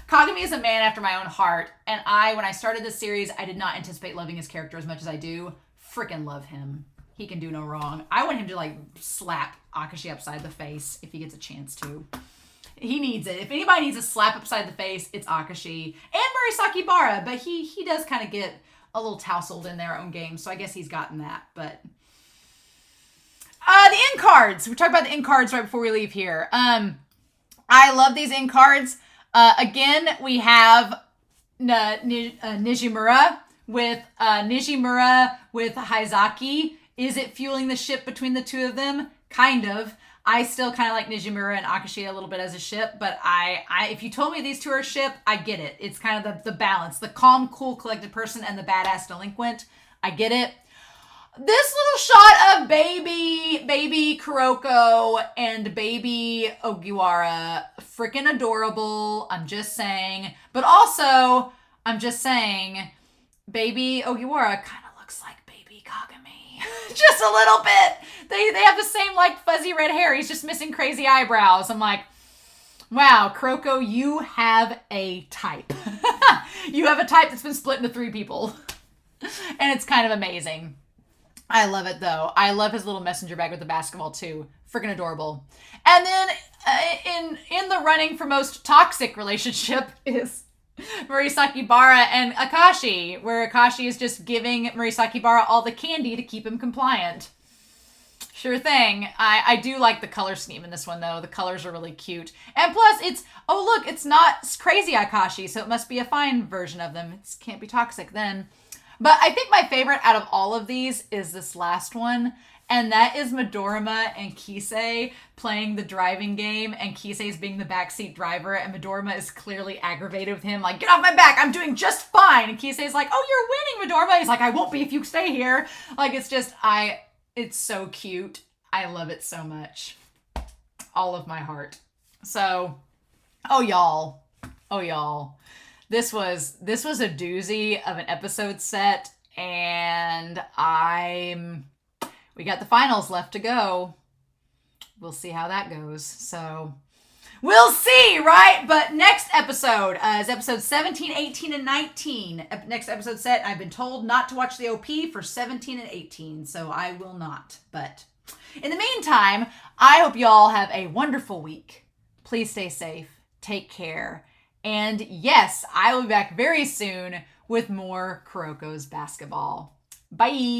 Kagami is a man after my own heart. And when I started this series, I did not anticipate loving his character as much as I do. Freaking love him. He can do no wrong. I want him to like slap Akashi upside the face if he gets a chance to. He needs it. If anybody needs a slap upside the face, it's Akashi. And Murasaki Bara, but he does kind of get a little tousled in their own game, so I guess he's gotten that. But the end cards. We talked about the end cards right before we leave here. I love these end cards. Again, we have Nijimura with Haizaki. Is it fueling the ship between the two of them? Kind of. I still kind of like Nijimura and Akashi a little bit as a ship, but if you told me these two are a ship, I get it. It's kind of the balance. The calm, cool, collected person and the badass delinquent. I get it. This little shot of baby Kuroko and baby Ogiwara, freaking adorable. I'm just saying. But also, I'm just saying, baby Ogiwara kind of looks like baby Kagami. Just a little bit. They have the same like fuzzy red hair. He's just missing crazy eyebrows. I'm like, wow, Kuroko, you have a type. You have a type that's been split into 3 people. And it's kind of amazing. I love it though. I love his little messenger bag with the basketball too. Freaking adorable. And then in the running for most toxic relationship is Murasaki Bara and Akashi, where Akashi is just giving Murasaki Bara all the candy to keep him compliant. Sure thing. I do like the color scheme in this one though. The colors are really cute. And plus it's not crazy Akashi, so it must be a fine version of them. It can't be toxic then. But I think my favorite out of all of these is this last one. And that is Midorima and Kisei playing the driving game, and Kisei's being the backseat driver, and Midorima is clearly aggravated with him, like, get off my back, I'm doing just fine. And Kisei's like, oh, you're winning, Midorima. He's like, I won't be if you stay here. Like, it's so cute. I love it so much. All of my heart. So, oh y'all. This was a doozy of an episode set, and we got the finals left to go. We'll see how that goes. So we'll see, right? But next episode is episode 17, 18, and 19. Next episode set, I've been told not to watch the OP for 17 and 18, so I will not. But in the meantime, I hope y'all have a wonderful week. Please stay safe. Take care. And yes, I will be back very soon with more Kuroko's basketball. Bye!